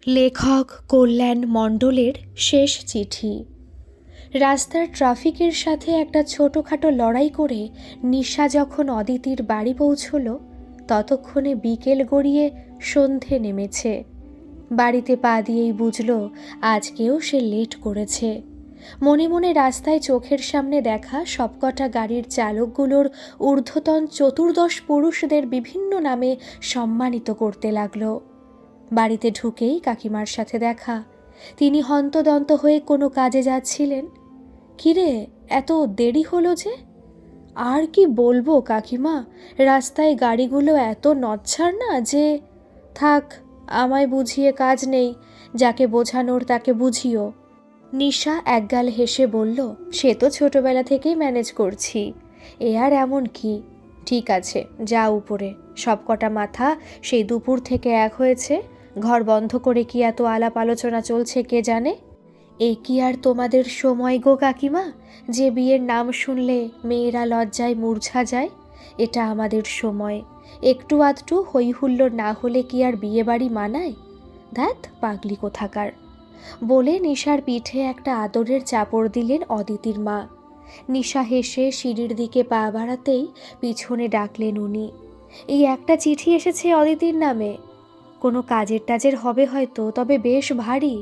লেখক কল্যাণ মণ্ডলের শেষ চিঠি। রাস্তার ট্রাফিকের সাথে একটা ছোটোখাটো লড়াই করে নিশা যখন অদিতির বাড়ি পৌঁছল, ততক্ষণে বিকেল গড়িয়ে সন্ধে নেমেছে। বাড়িতে পা দিয়েই বুঝল আজকেও সে লেট করেছে। মনে মনে রাস্তায় চোখের সামনে দেখা সবকটা গাড়ির চালকগুলোর ঊর্ধ্বতন চতুর্দশ পুরুষদের বিভিন্ন নামে সম্মানিত করতে লাগলো। বাড়িতে ঢুকেই কাকিমার সাথে দেখা। তিনি হন্তদন্ত হয়ে কোনো কাজে যাচ্ছিলেন। কিরে, এত দেরি হলো যে? আর কি বলবো কাকিমা, রাস্তায় গাড়িগুলো এত নচ্ছার না যে। থাক, আমায় বুঝিয়ে কাজ নেই, যাকে বোঝানোর তাকে বুঝিও। নিশা একগাল হেসে বলল, সে তো ছোটবেলা থেকেই ম্যানেজ করছি, এ আর এমন কি। ঠিক আছে, যা উপরে। সবকটা মাথা সেই দুপুর থেকে এক হয়েছে, ঘর বন্ধ করে কি এত আলাপ আলোচনা চলছে কে জানে। এ কি আর তোমাদের সময় গো কাকিমা, যে বিয়ের নাম শুনলে মেয়েরা লজ্জায় মূর্ছা যায়? এটা আমাদের সময়। একটু আধটু হই হুল্লোড় না হলে কি আর বিয়ে বাড়ি মানায়? ধ্যাৎ পাগলি কোথাকার। বলে নিশার পিঠে একটা আদরের চাপড় দিলেন অদিতির মা। নিশা হেসে সিঁড়ির দিকে পা বাড়াতেই পিছনে ডাকলেন উনি। এই একটা চিঠি এসেছে অদিতির নামে। কোনো কাজের টাজের হবে হয়তো, তবে বেশ ভারী।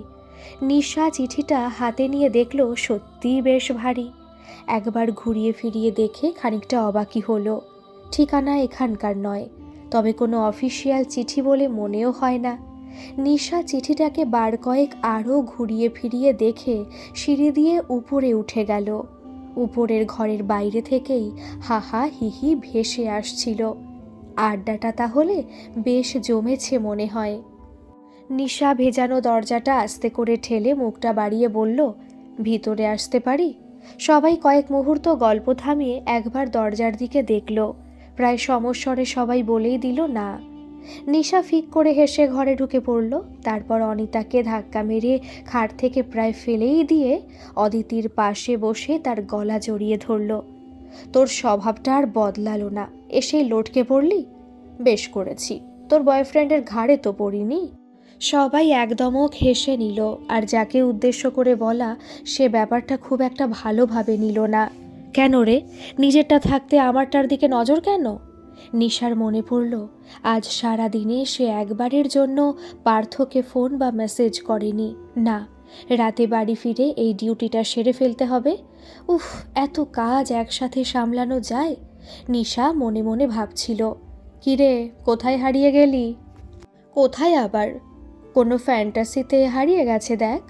নিশা চিঠিটা হাতে নিয়ে দেখল সত্যিই বেশ ভারী। একবার ঘুরিয়ে ফিরিয়ে দেখে খানিকটা অবাকই হলো। ঠিকানা এখানকার নয়, তবে কোনো অফিসিয়াল চিঠি বলে মনেও হয় না। নিশা চিঠিটাকে বার কয়েক আরও ঘুরিয়ে ফিরিয়ে দেখে সিঁড়ি দিয়ে উপরে উঠে গেল। উপরের ঘরের বাইরে থেকেই হাহা হিহি ভেসে আসছিল। আড্ডাটা তাহলে বেশ জমেছে মনে হয়। নিশা ভেজানো দরজাটা আস্তে করে ঠেলে মুখটা বাড়িয়ে বলল, ভিতরে আসতে পারি? সবাই কয়েক মুহূর্ত গল্প থামিয়ে একবার দরজার দিকে দেখল। প্রায় সমস্বরে সবাই বলেই দিল না। নিশা ফিক করে হেসে ঘরে ঢুকে পড়ল। তারপর অনিতাকে ধাক্কা মেরে খাট থেকে প্রায় ফেলেই দিয়ে অদিতির পাশে বসে তার গলা জড়িয়ে ধরল। তোর স্বভাবটা আর বদলালো না, এসেই লটকে পড়লি। বেশ করেছি, তোর বয়ফ্রেন্ডের ঘাড়ে তো পড়িনি। সবাই একদমক হেসে নিল, আর যাকে উদ্দেশ্য করে বলা সে ব্যাপারটা খুব একটা ভালোভাবে নিল না। কেন রে, নিজেরটা থাকতে আমারটার দিকে নজর কেন? নিশার মনে পড়ল আজ সারা দিনে সে একবারের জন্য পার্থকে ফোন বা মেসেজ করেনি। না, রাতে বাড়ি ফিরে এই ডিউটিটা সেরে ফেলতে হবে। উফ, এত কাজ একসাথে সামলানো যায়? নিশা মনে মনে ভাবছিল। কিরে, কোথায় হারিয়ে গেলি? কোথায় আবার? কোনো ফ্যান্টাসিতে হারিয়ে গেছে দেখ।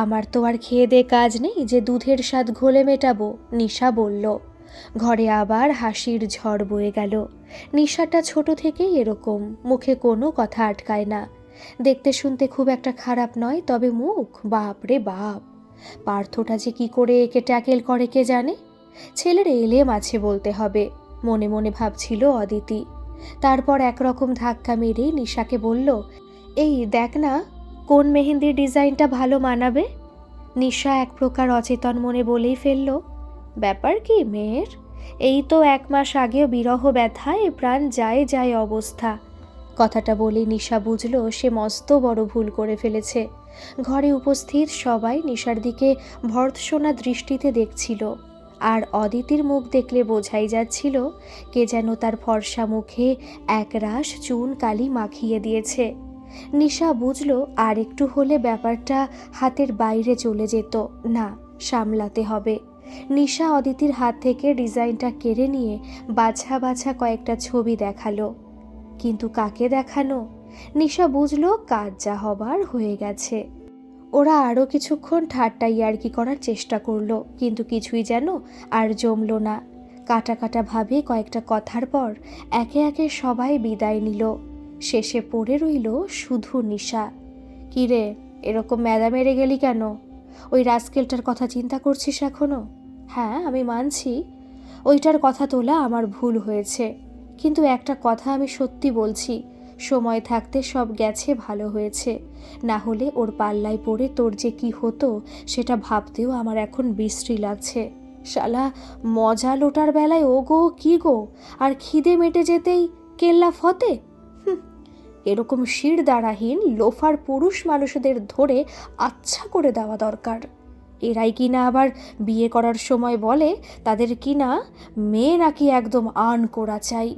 আমার তো আর খেয়ে দে কাজ নেই যে দুধের স্বাদ ঘোলে মেটাবো, নিশা বলল। ঘরে আবার হাসির ঝড় বয়ে গেল। নিশাটা ছোট থেকেই এরকম, মুখে কোনো কথা আটকায় না। দেখতে শুনতে খুব একটা খারাপ নয়, তবে মুখ বাপ রে বাপ। পার্থটা যে কি করে একে ট্যাকেল করে কে জানে। ছেলের এলেম আছে বলতে হবে, মনে মনে ভাবছিল অদিতি। তারপর একরকম ধাক্কা মেরেই নিশাকে বলল, এই দেখ না, কোন মেহেন্দির ডিজাইনটা ভালো মানাবে। নিশা এক প্রকার অচেতন মনে বলেই ফেলল, ব্যাপার কি মেয়ের? এই তো 1 মাস আগেও বিরহ ব্যথায় প্রাণ যায় যায় অবস্থা। কথাটা বলে নিশা বুঝল সে মস্ত বড় ভুল করে ফেলেছে। ঘরে উপস্থিত সবাই নিশার দিকে ভর্ৎসনা দৃষ্টিতে দেখছিল, আর অদিতির মুখ দেখলে বোঝাই যাচ্ছিল কে যেন তার ফর্সা মুখে একরাশ চুন কালি মাখিয়ে দিয়েছে। নিশা বুঝল আর একটু হলে ব্যাপারটা হাতের বাইরে চলে যেত। না, সামলাতে হবে। নিশা অদিতির হাত থেকে ডিজাইনটা কেড়ে নিয়ে বাছা বাছা কয়েকটা ছবি দেখালো। কিন্তু কাকে দেখানো? নিশা বুঝল কাজ যা হবার হয়ে গেছে। ওরা আরও কিছুক্ষণ ঠাট্টা ইয়ার্কি করার চেষ্টা করলো, কিন্তু কিছুই যেন আর জমল না। কাটা কাটা ভাবে কয়েকটা কথার পর একে একে সবাই বিদায় নিল। শেষে পড়ে রইল শুধু নিশা। কিরে, এরকম ম্যাদা মেরে গেলি কেন? ওই রাস্কেলটার কথা চিন্তা করছিস এখনো? হ্যাঁ, আমি মানছি ওইটার কথা তোলা আমার ভুল হয়েছে, কিন্তু একটা কথা আমি সত্যি বলছি, সময় থাকতে সব গেছে ভালো হয়েছে। না হলে ওর পাল্লায় পড়ে তোর যে কি হতো সেটা ভাবতেও আমার এখন বিশ্রী লাগছে। শালা মজা লোটার বেলায় ও গো কি গো, আর খিদে মেটে যেতেই কেল্লা ফতে। এরকম শিরদাঁড়াহীন লোফার পুরুষ মানুষদের ধরে আচ্ছা করে দেওয়া দরকার। এরাই কিনা আবার বিয়ে করার সময় বলে তাদের কিনা মেয়ে নাকি একদম আন করা চাই।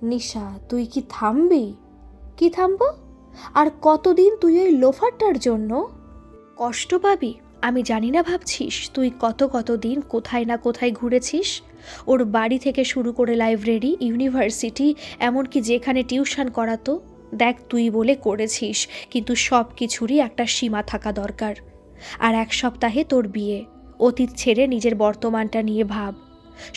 নিশা, তুই কি থামবি? কি থামবো? আর কতদিন তুই ওই লোফারটার জন্য কষ্ট পাবি? আমি জানি না ভাবছিস তুই কতদিন কোথায় না কোথায় ঘুরেছিস। ওর বাড়ি থেকে শুরু করে লাইব্রেরি, ইউনিভার্সিটি, এমনকি যেখানে টিউশন করাতো। দেখ, তুই বলে করেছিস, কিন্তু সব কিছুরই একটা সীমা থাকা দরকার। আর 1 সপ্তাহে তোর বিয়ে। অতীত ছেড়ে নিজের বর্তমানটা নিয়ে ভাব।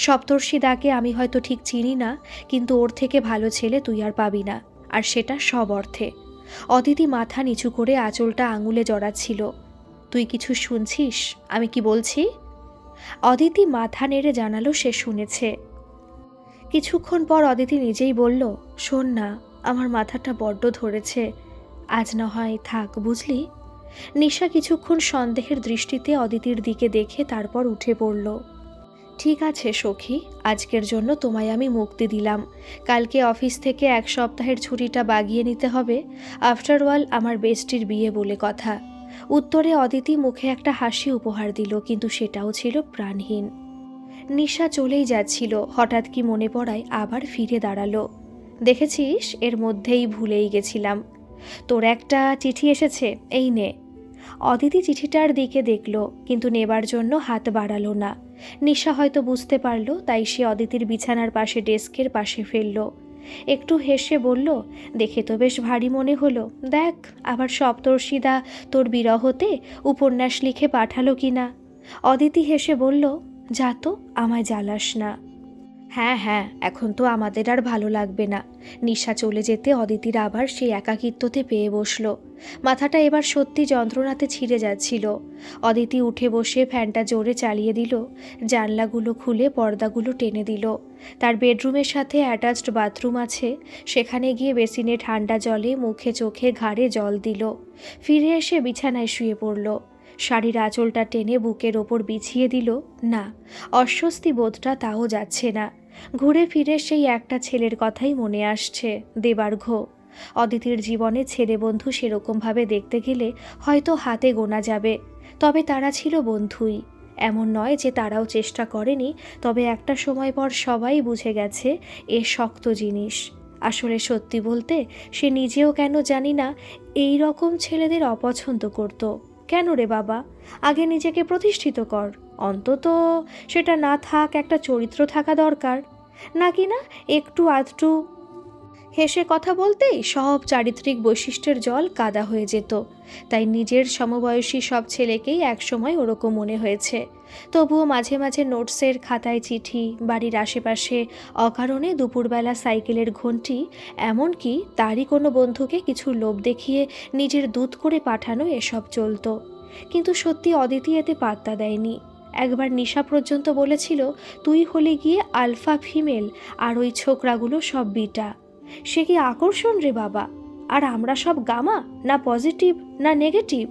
সপ্তর্ষিদাকে আমি হয়তো ঠিক চিনি না, কিন্তু ওর থেকে ভালো ছেলে তুই আর পাবি না, আর সেটা সব অর্থে। অদিতি মাথা নিচু করে আঁচলটা আঙুলে জড়াচ্ছিল। তুই কিছু শুনছিস আমি কি বলছি? অদিতি মাথা নেড়ে জানালো সে শুনেছে। কিছুক্ষণ পর অদিতি নিজেই বলল, শোন না, আমার মাথাটা বড্ড ধরেছে, আজ না হয় থাক, বুঝলি? নিশা কিছুক্ষণ সন্দেহের দৃষ্টিতে অদিতির দিকে দেখে তারপর উঠে পড়ল। ঠিক আছে সখী, আজকের জন্য তোমায় আমি মুক্তি দিলাম। কালকে অফিস থেকে 1 সপ্তাহের ছুটিটা বাগিয়ে নিতে হবে। আফটার অল আমার বেস্টির বিয়ে বলে কথা। উত্তরে অদিতি মুখে একটা হাসি উপহার দিল, কিন্তু সেটাও ছিল প্রাণহীন। নিশা চলেই যাচ্ছিল, হঠাৎ কি মনে পড়ায় আবার ফিরে দাঁড়ালো। দেখেছিস, এর মধ্যেই ভুলেই গেছিলাম, তোর একটা চিঠি এসেছে, এই নে। অদিতি চিঠিটার দিকে দেখল, কিন্তু নেবার জন্য হাত বাড়ালো না। নিশা হয়তো বুঝতে পারল, তাই সে অদিতির বিছানার পাশে ডেস্কের পাশে ফেলল। একটু হেসে বলল, দেখে তো বেশ ভারী মনে হলো। দেখ, আবার সপ্তর্ষিদা তোর বিরহতে উপন্যাস লিখে পাঠালো কিনা। অদিতি হেসে বলল, যা তো, আমায় জ্বালাস না। হ্যাঁ হ্যাঁ, এখন তো আমাদের আর ভালো লাগবে না। নিশা চলে যেতে অদিতির আবার সেই একাকিত্বতে পেয়ে বসল। মাথাটা এবার সত্যি যন্ত্রণাতে ছিঁড়ে যাচ্ছিল। অদিতি উঠে বসে ফ্যানটা জোরে চালিয়ে দিল, জানলাগুলো খুলে পর্দাগুলো টেনে দিল। তার বেডরুমের সাথে অ্যাটাচড বাথরুম আছে, সেখানে গিয়ে বেসিনে ঠান্ডা জলে মুখে চোখে ঘাড়ে জল দিল। ফিরে এসে বিছানায় শুয়ে পড়ল। শাড়ির আঁচলটা টেনে বুকের ওপর বিছিয়ে দিল। না, অস্বস্তি বোধটা তাও যাচ্ছে না। ঘুরে ফিরে সেই একটা ছেলের কথাই মনে আসছে, দেবার্ঘ। অদিতির জীবনে ছেলে বন্ধু সেরকমভাবে দেখতে গেলে হয়তো হাতে গোনা যাবে, তবে তারা ছিল বন্ধুই। এমন নয় যে তারাও চেষ্টা করেনি, তবে একটা সময় পর সবাই বুঝে গেছে এ শক্ত জিনিস। আসলে সত্যি বলতে সে নিজেও কেন জানি না এই রকম ছেলেদের অপছন্দ করত। কেন রে বাবা, আগে নিজেকে প্রতিষ্ঠিত কর, অন্তত সেটা না থাক, একটা চরিত্র থাকা দরকার। নাকি না একটু আধটু হেসে কথা বলতেই সব চারিত্রিক বৈশিষ্ট্যের জল কাদা হয়ে যেত। তাই নিজের সমবয়সী সব ছেলেকেই একসময় ওরকম মনে হয়েছে। তবুও মাঝে মাঝে নোটসের খাতায় চিঠি, বাড়ির আশেপাশে অকারণে দুপুরবেলা সাইকেলের ঘণ্টি, এমনকি তারই কোনো বন্ধুকে কিছু লোভ দেখিয়ে নিজের দূত করে পাঠানো, এসব চলত। কিন্তু সত্যি অদিতি এতে পাত্তা দেয়নি। একবার নিশা পর্যন্ত বলেছিল, তুই হলে গিয়ে আলফা ফিমেল, আর ওই ছোকরাগুলো সব বিটা। সে কি আকর্ষণ রে বাবা! আর আমরা সব গামা, না পজিটিভ না নেগেটিভ।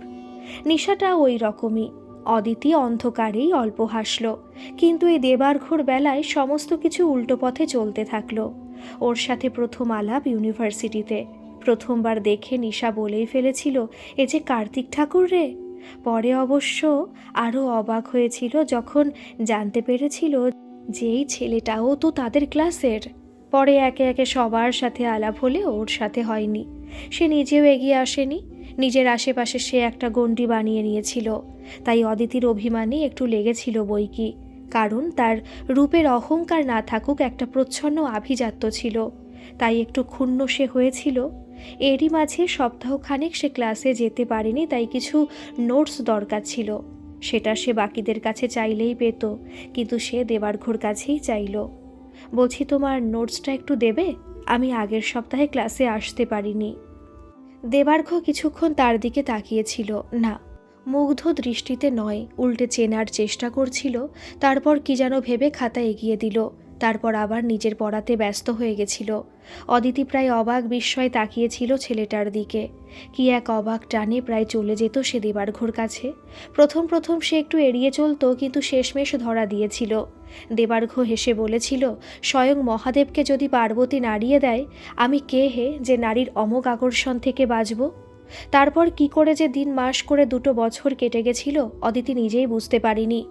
নিশাটা ওই রকমই। অদিতি অন্ধকারেই অল্প হাসল, কিন্তু এই দেবার্ঘর বেলায় সমস্ত কিছু উল্টো পথে চলতে থাকলো। ওর সাথে প্রথম আলাপ ইউনিভার্সিটিতে। প্রথমবার দেখে নিশা বলেই ফেলেছিল, এ যে কার্তিক ঠাকুর রে। পরে অবশ্য আরও অবাক হয়েছিল যখন জানতে পেরেছিল যে এই ছেলেটাও তো তাদের ক্লাসের। পরে একে একে সবার সাথে আলাপ হলে ওর সাথে হয়নি। সে নিজেও এগিয়ে আসেনি, নিজের আশেপাশে সে একটা গণ্ডি বানিয়ে নিয়েছিল। তাই অদিতির অভিমানে একটু লেগেছিল বইকি, কারণ তার রূপের অহংকার না থাকুক, একটা প্রচ্ছন্ন আভিজাত্য ছিল। তাই একটু ক্ষুণ্ণ সে হয়েছিল। এরই মাঝে সপ্তাহখানেক সে ক্লাসে যেতে পারেনি, তাই কিছু নোটস দরকার ছিল। সেটা সে বাকিদের কাছে চাইলেই পেত, কিন্তু সে দেবার্ঘর কাছেই চাইল। বলছি, তোমার নোটসটা একটু দেবে? আমি আগের সপ্তাহে ক্লাসে আসতে পারিনি। দেবার্ঘ কিছুক্ষণ তার দিকে তাকিয়েছিল। না, মুগ্ধ দৃষ্টিতে নয়, উল্টে চেনার চেষ্টা করছিল। তারপর কি যেন ভেবে খাতা এগিয়ে দিল। তারপর আবার নিজের পড়াতে ব্যস্ত হয়ে গেছিল। অদিতি প্রায় অবাক বিস্ময়ে তাকিয়েছিল ছেলেটার দিকে। কি এক অবাক টানে প্রায় চলে যেত সে দেবার্ঘর কাছে। প্রথম প্রথম সে একটু এড়িয়ে চলত, কিন্তু শেষমেশ ধরা দিয়েছিল। দেবার্ঘ হেসে বলেছিল, স্বয়ং মহাদেবকে যদি পার্বতী নাড়িয়ে দেয়, আমি কে হে যে নারীর অমোঘ আকর্ষণ থেকে বাঁচব? তারপর কি করে যে দিন মাস করে 2 বছর কেটে গেছিল অদিতি নিজেই বুঝতে পারিনি।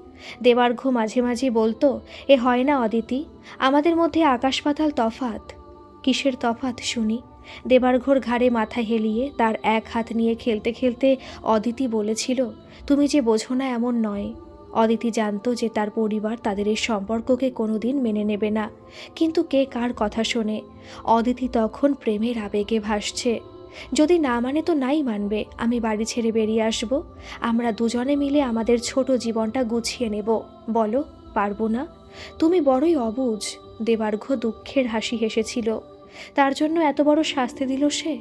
দেবার্ঘ মাঝে মাঝে বলতো, এ হয় না অদিতি, আমাদের মধ্যে আকাশ পাতাল তফাত। কিসের তফাত শুনি? দেবার্ঘর ঘাড়ে মাথা হেলিয়ে তার এক হাত নিয়ে খেলতে খেলতে অদিতি বলেছিল, তুমি যে বোঝো না এমন নয়। অদিতি জানতো যে তার পরিবার তাদের এই সম্পর্ককে কোনোদিন মেনে নেবে না, কিন্তু কে কার কথা শোনে? অদিতি তখন প্রেমের আবেগে ভাসছে। যদি না মানে তো নাই মানবে, আমি বাড়ি ছেড়ে বেরিয়ে আসব, আমরা দুজনে মিলে আমাদের ছোট জীবনটা গুছিয়ে নেব। বলো, পারবো না? তুমি বড়ই অবুঝ। দেবার্ঘ দুঃখের হাসি হেসেছিল। তার জন্য এত বড় শাস্তি দিল সে?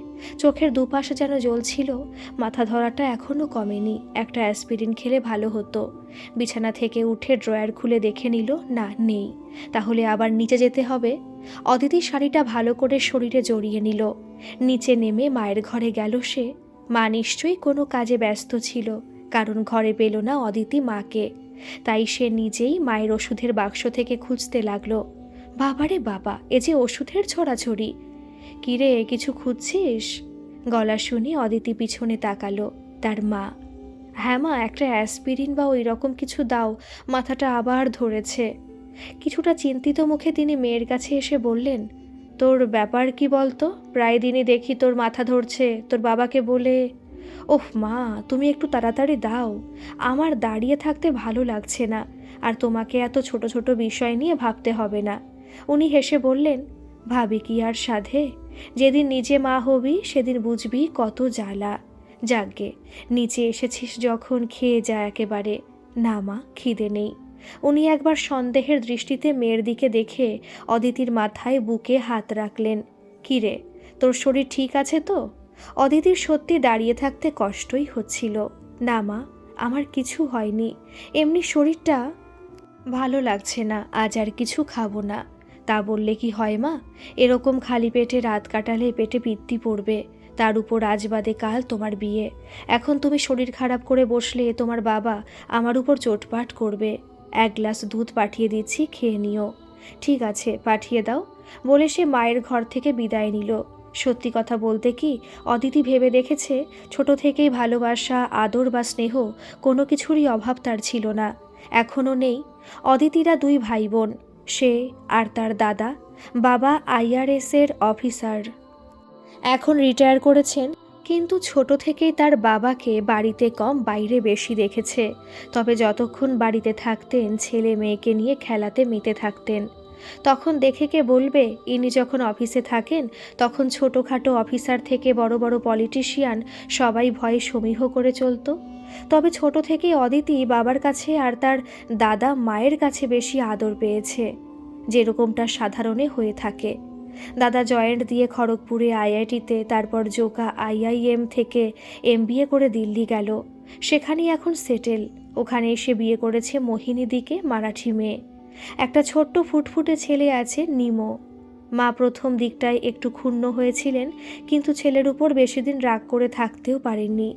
চোখের দুপাশে যেন জ্বলছিল। মাথা ধরাটা এখনও কমেনি। একটা অ্যাসপিরিন খেলে ভালো হতো। বিছানা থেকে উঠে ড্রয়ার খুলে দেখে নিল, না, নেই। তাহলে আবার নিচে যেতে হবে। অদিতি শাড়িটা ভালো করে শরীরে জড়িয়ে নিল। নিচে নেমে মায়ের ঘরে গেল সে। মা নিশ্চয়ই কোনো কাজে ব্যস্ত ছিল, কারণ ঘরে পেল না অদিতি মাকে। তাই সে নিজেই মায়ের ওষুধের বাক্স থেকে খুঁজতে লাগলো। বাবারে বাবা, এ যে ওষুধের ছড়াছড়ি! কিরে, কিছু খুঁজছিস? গলা শুনে অদিতি পিছনে তাকালো। তার মা। হ্যাঁ মা, একটা অ্যাসপিরিন বা ওই রকম কিছু দাও, মাথাটা আবার ধরেছে। কিছুটা চিন্তিত মুখে তিনি মেয়ের কাছে এসে বললেন, তোর ব্যাপার কি বলতো? প্রায় দিনই দেখি তোর মাথা ধরছে, তোর বাবাকে বলে। ওহ মা, তুমি একটু তাড়াতাড়ি দাও, আমার দাঁড়িয়ে থাকতে ভালো লাগছে না, আর তোমাকে এত ছোট ছোট বিষয় নিয়ে ভাবতে হবে না। উনি হেসে বললেন, ভাবি কি আর সাধে? যেদিন নিজে মা হবি সেদিন বুঝবি কত জ্বালা। যাগ্গে, নিচে এসেছিস যখন খেয়ে যা একেবারে। না মা, খিদে নেই। উনি একবার সন্দেহের দৃষ্টিতে মেয়ের দিকে দেখে অদিতির মাথায় বুকে হাত রাখলেন। কিরে, তোর শরীর ঠিক আছে তো? অদিতির সত্যি দাঁড়িয়ে থাকতে কষ্টই হচ্ছিল। না মা, আমার কিছু হয়নি, এমনি শরীরটা ভালো লাগছে না, আজ আর কিছু খাবো না। তা বললে কি হয় মা? এরকম খালি পেটে রাত কাটালে পেটে পিত্তি পড়বে। তার উপর আজ বাদে কাল তোমার বিয়ে। এখন তুমি শরীর খারাপ করে বসলে তোমার বাবা আমার উপর চোটপাট করবে। 1 গ্লাস দুধ পাঠিয়ে দিচ্ছি, খেয়ে নিও। ঠিক আছে, পাঠিয়ে দাও, বলে সে মায়ের ঘর থেকে বিদায় নিল। সত্যি কথা বলতে কি, অদিতি ভেবে দেখেছে ছোট থেকেই ভালোবাসা, আদর বা স্নেহ কোনো কিছুরই অভাব তার ছিল না, এখনও নেই। অদিতিরা 2 ভাই বোন, সে আর তার দাদা। বাবা IRS-এর অফিসার, এখন রিটায়ার করেছেন, কিন্তু ছোট থেকেই তার বাবাকে বাড়িতে কম বাইরে বেশি দেখেছে। তবে যতক্ষণ বাড়িতে থাকতেন ছেলে মেয়েকে নিয়ে খেলাতে মেতে থাকতেন। তখন দেখে কে বলবে, ইনি যখন অফিসে থাকেন তখন ছোটোখাটো অফিসার থেকে বড় বড় পলিটিশিয়ান সবাই ভয়ে সমীহ করে চলতো। তবে ছোট থেকেই অদিতি বাবার কাছে আর তার দাদা মায়ের কাছে বেশি আদর পেয়েছে, যেরকমটা সাধারণে হয়ে থাকে। দাদা জয়েন্ট দিয়ে খড়গপুরে IIT-তে, তারপর জোকা IIM থেকে MBA করে দিল্লি গেল, সেখানেই এখন সেটেল। ওখানে এসে বিয়ে করেছে মোহিনীদিকে, মারাঠি মেয়ে। একটা ছোট্ট ফুটফুটে ছেলে আছে, নিমো। মা প্রথম দিকটায় একটু ক্ষুণ্ণ হয়েছিলেন, কিন্তু ছেলের উপর বেশি দিন রাগ করে থাকতেও পারেননি।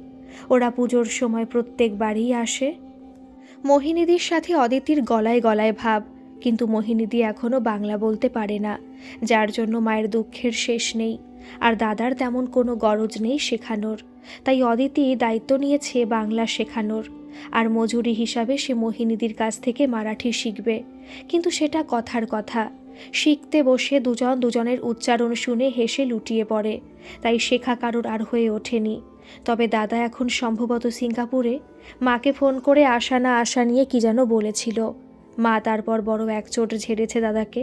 ওরা পুজোর সময় প্রত্যেকবারই আসে। মোহিনীদির সাথে অদিতির গলায় গলায় ভাব, কিন্তু মোহিনীদি এখনও বাংলা বলতে পারে না, যার জন্য মায়ের দুঃখের শেষ নেই। আর দাদার তেমন কোনো গরজ নেই শেখানোর, তাই অদিতি দায়িত্ব নিয়েছে বাংলা শেখানোর। আর মজুরি হিসাবে সে মোহিনীদির কাছ থেকে মারাঠি শিখবে, কিন্তু সেটা কথার কথা। শিখতে বসে দুজন দুজনের উচ্চারণ শুনে হেসে লুটিয়ে পড়ে, তাই শেখা কারোর আর হয়ে ওঠেনি। তবে দাদা এখন সম্ভবত সিঙ্গাপুরে। মাকে ফোন করে আসা না আসা নিয়ে কি যেন বলেছিল। মা তারপর বড় একচোট ঝেড়েছে দাদাকে।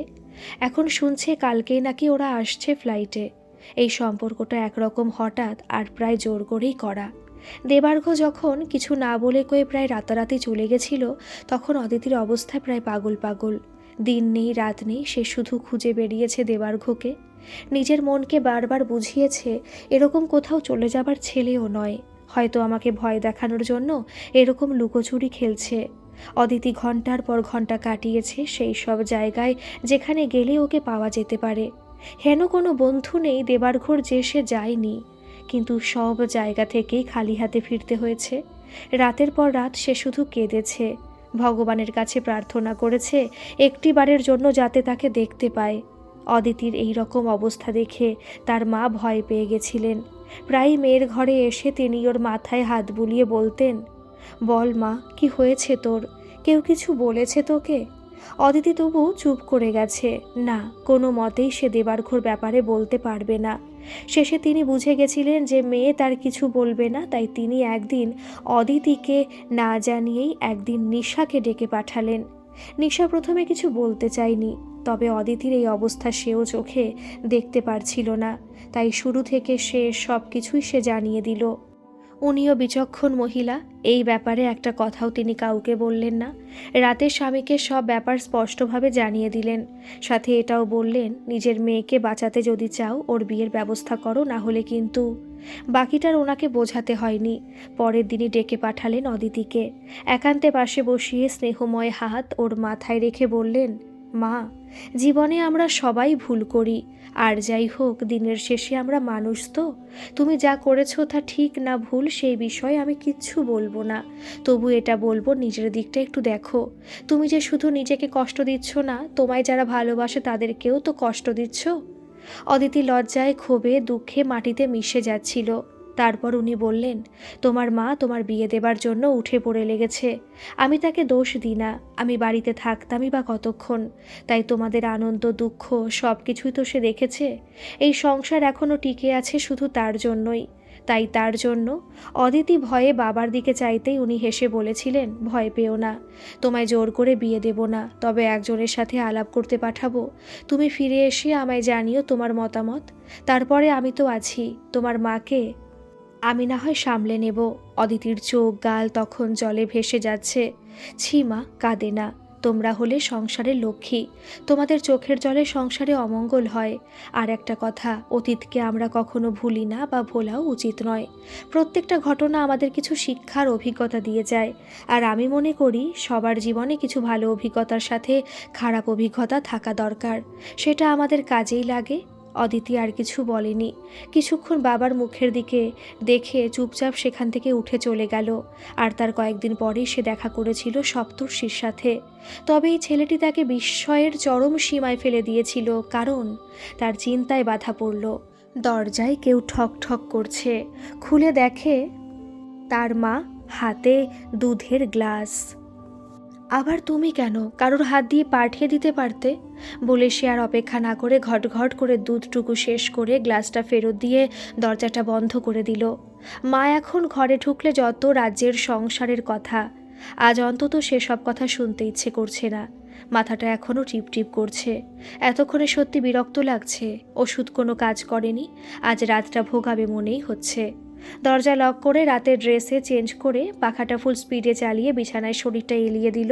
এখন শুনছে কালকেই নাকি ওরা আসছে ফ্লাইটে। এই সম্পর্কটা একরকম হঠাৎ আর প্রায় জোর করেই করা। দেবার্ঘ যখন কিছু না বলে কয়ে প্রায় রাতারাতি চলে গেছিল, তখন অদিতির অবস্থা প্রায় পাগল পাগল। দিন নেই রাত নেই, সে শুধু খুঁজে বেরিয়েছে দেবার্ঘকে। নিজের মনকে বারবার বুঝিয়েছে এরকম কোথাও চলে যাবার ছেলেও নয়, হয়তো আমাকে ভয় দেখানোর জন্য এরকম লুকোচুরি খেলছে। অদিতি ঘন্টার পর ঘন্টা কাটিয়েছে সেই সব জায়গায় যেখানে গেলে ওকে পাওয়া যেতে পারে। হেন কোনো বন্ধু নেই দেবার্ঘর যে সে যায়নি, কিন্তু সব জায়গা থেকেই খালি হাতে ফিরতে হয়েছে। রাতের পর রাত সে শুধু কেঁদেছে, ভগবানের কাছে প্রার্থনা করেছে একটি বারের জন্য যাতে তাকে দেখতে পায়। অদিতির এই রকম অবস্থা দেখে তার মা ভয় পেয়ে গেছিলেন। প্রায় মেয়ের ঘরে এসে তিনি ওর মাথায় হাত বুলিয়ে বলতেন, বল মা, কি হয়েছে তোর? কেউ কিছু বলেছে তোকে? অদিতি তবু চুপ করে গেছে। না, কোনো মতেই সে দেবার্ঘর ব্যাপারে বলতে পারবে না। শেষে তিনি বুঝে গেছিলেন যে মেয়ে তার কিছু বলবে না, তাই তিনি একদিন অদিতিকে না জানিয়েই একদিন নিশাকে ডেকে পাঠালেন। নিশা প্রথমে কিছু বলতে চায়নি, তবে অদিতির এই অবস্থা সেও চোখে দেখতে পারছিল না, তাই শুরু থেকে সব কিছুই সে জানিয়ে দিল। উনিও বিচক্ষণ মহিলা, এই ব্যাপারে একটা কথাও তিনি কাউকে বললেন না। রাতে স্বামীকে সব ব্যাপার স্পষ্টভাবে জানিয়ে দিলেন। সাথে এটাও বললেন, নিজের মেয়েকে বাঁচাতে যদি চাও ওর বিয়ের ব্যবস্থা করো, না হলে কিন্তু। বাকিটার ওনাকে বোঝাতে হয়নি। পরের দিনই ডেকে পাঠালেন অদিতিকে। একান্তে পাশে বসিয়ে স্নেহময় হাত ওর মাথায় রেখে বললেন, মা, জীবনে আমরা সবাই ভুল করি, আর যাই হোক দিনের শেষে আমরা মানুষ তো। তুমি যা করেছো তা ঠিক না ভুল সেই বিষয়ে আমি কিচ্ছু বলবো না, তবু এটা বলবো নিজের দিকটা একটু দেখো। তুমি যে শুধু নিজেকে কষ্ট দিচ্ছ না, তোমায় যারা ভালোবাসে তাদেরকেও তো কষ্ট দিচ্ছ। অদিতি লজ্জায়, ক্ষোভে, দুঃখে মাটিতে মিশে যাচ্ছিল। তারপর উনি বললেন, তোমার মা তোমার বিয়ে দেবার জন্য উঠে পড়ে লেগেছে। আমি তাকে দোষ দিই না, আমি বাড়িতে থাকতামই বা কতক্ষণ। তাই তোমাদের আনন্দ দুঃখ সব কিছুই তো সে দেখেছে। এই সংসার এখনও টিকে আছে শুধু তার জন্যই। তাই তার জন্য। অদিতি ভয়ে বাবার দিকে চাইতেই উনি হেসে বলেছিলেন, ভয় পেও না, তোমায় জোর করে বিয়ে দেব না, তবে একজনের সাথে আলাপ করতে পাঠাবো। তুমি ফিরে এসে আমায় জানিও তোমার মতামত। তারপরে আমি তো আছি, তোমার মাকে আমি না হয় সামলে নেব। অদিতির চোখ গাল তখন জলে ভেসে যাচ্ছে। ছি মা, কাঁদে না, তোমরা হলে সংসারের লক্ষ্মী, তোমাদের চোখের জলে সংসারে অমঙ্গল হয়। আর একটা কথা, অতীতকে আমরা কখনো ভুলি না বা ভোলাও উচিত নয়। প্রত্যেকটা ঘটনা আমাদের কিছু শিক্ষার অভিজ্ঞতা দিয়ে যায়, আর আমি মনে করি সবার জীবনে কিছু ভালো অভিজ্ঞতার সাথে খারাপ অভিজ্ঞতা থাকা দরকার, সেটা আমাদের কাজেই লাগে। অদিতি আর কিছু বলেনি। কিছুক্ষণ বাবার মুখের দিকে দেখে চুপচাপ সেখান থেকে উঠে চলে গেল। আর তার কয়েকদিন পরেই সে দেখা করেছিল সপ্তর্ষির সাথে। তবে এই ছেলেটি তাকে বিস্ময়ের চরম সীমায় ফেলে দিয়েছিল, কারণ তার চিন্তায় বাধা পড়ল। দরজায় কেউ ঠক ঠক করছে। খুলে দেখে তার মা, হাতে দুধের গ্লাস। আবার তুমি কেন? কারোর হাত দিয়ে পাঠিয়ে দিতে পারতে, বলে সে আর অপেক্ষা না করে ঘট ঘট করে দুধটুকু শেষ করে গ্লাসটা ফেরত দিয়ে দরজাটা বন্ধ করে দিল। মা এখন ঘরে ঢুকলে যত রাজ্যের সংসারের কথা, আজ অন্তত সেসব কথা শুনতে ইচ্ছে করছে না। মাথাটা এখনও টিপটিপ করছে। এতক্ষণে সত্যি বিরক্ত লাগছে। ওষুধ কোনো কাজ করেনি, আজ রাতটা ভোগাবে মনেই হচ্ছে। দরজা লক করে রাতের ড্রেসে চেঞ্জ করে পাখাটা ফুল স্পিডে চালিয়ে বিছানায় শরীরটা এলিয়ে দিল।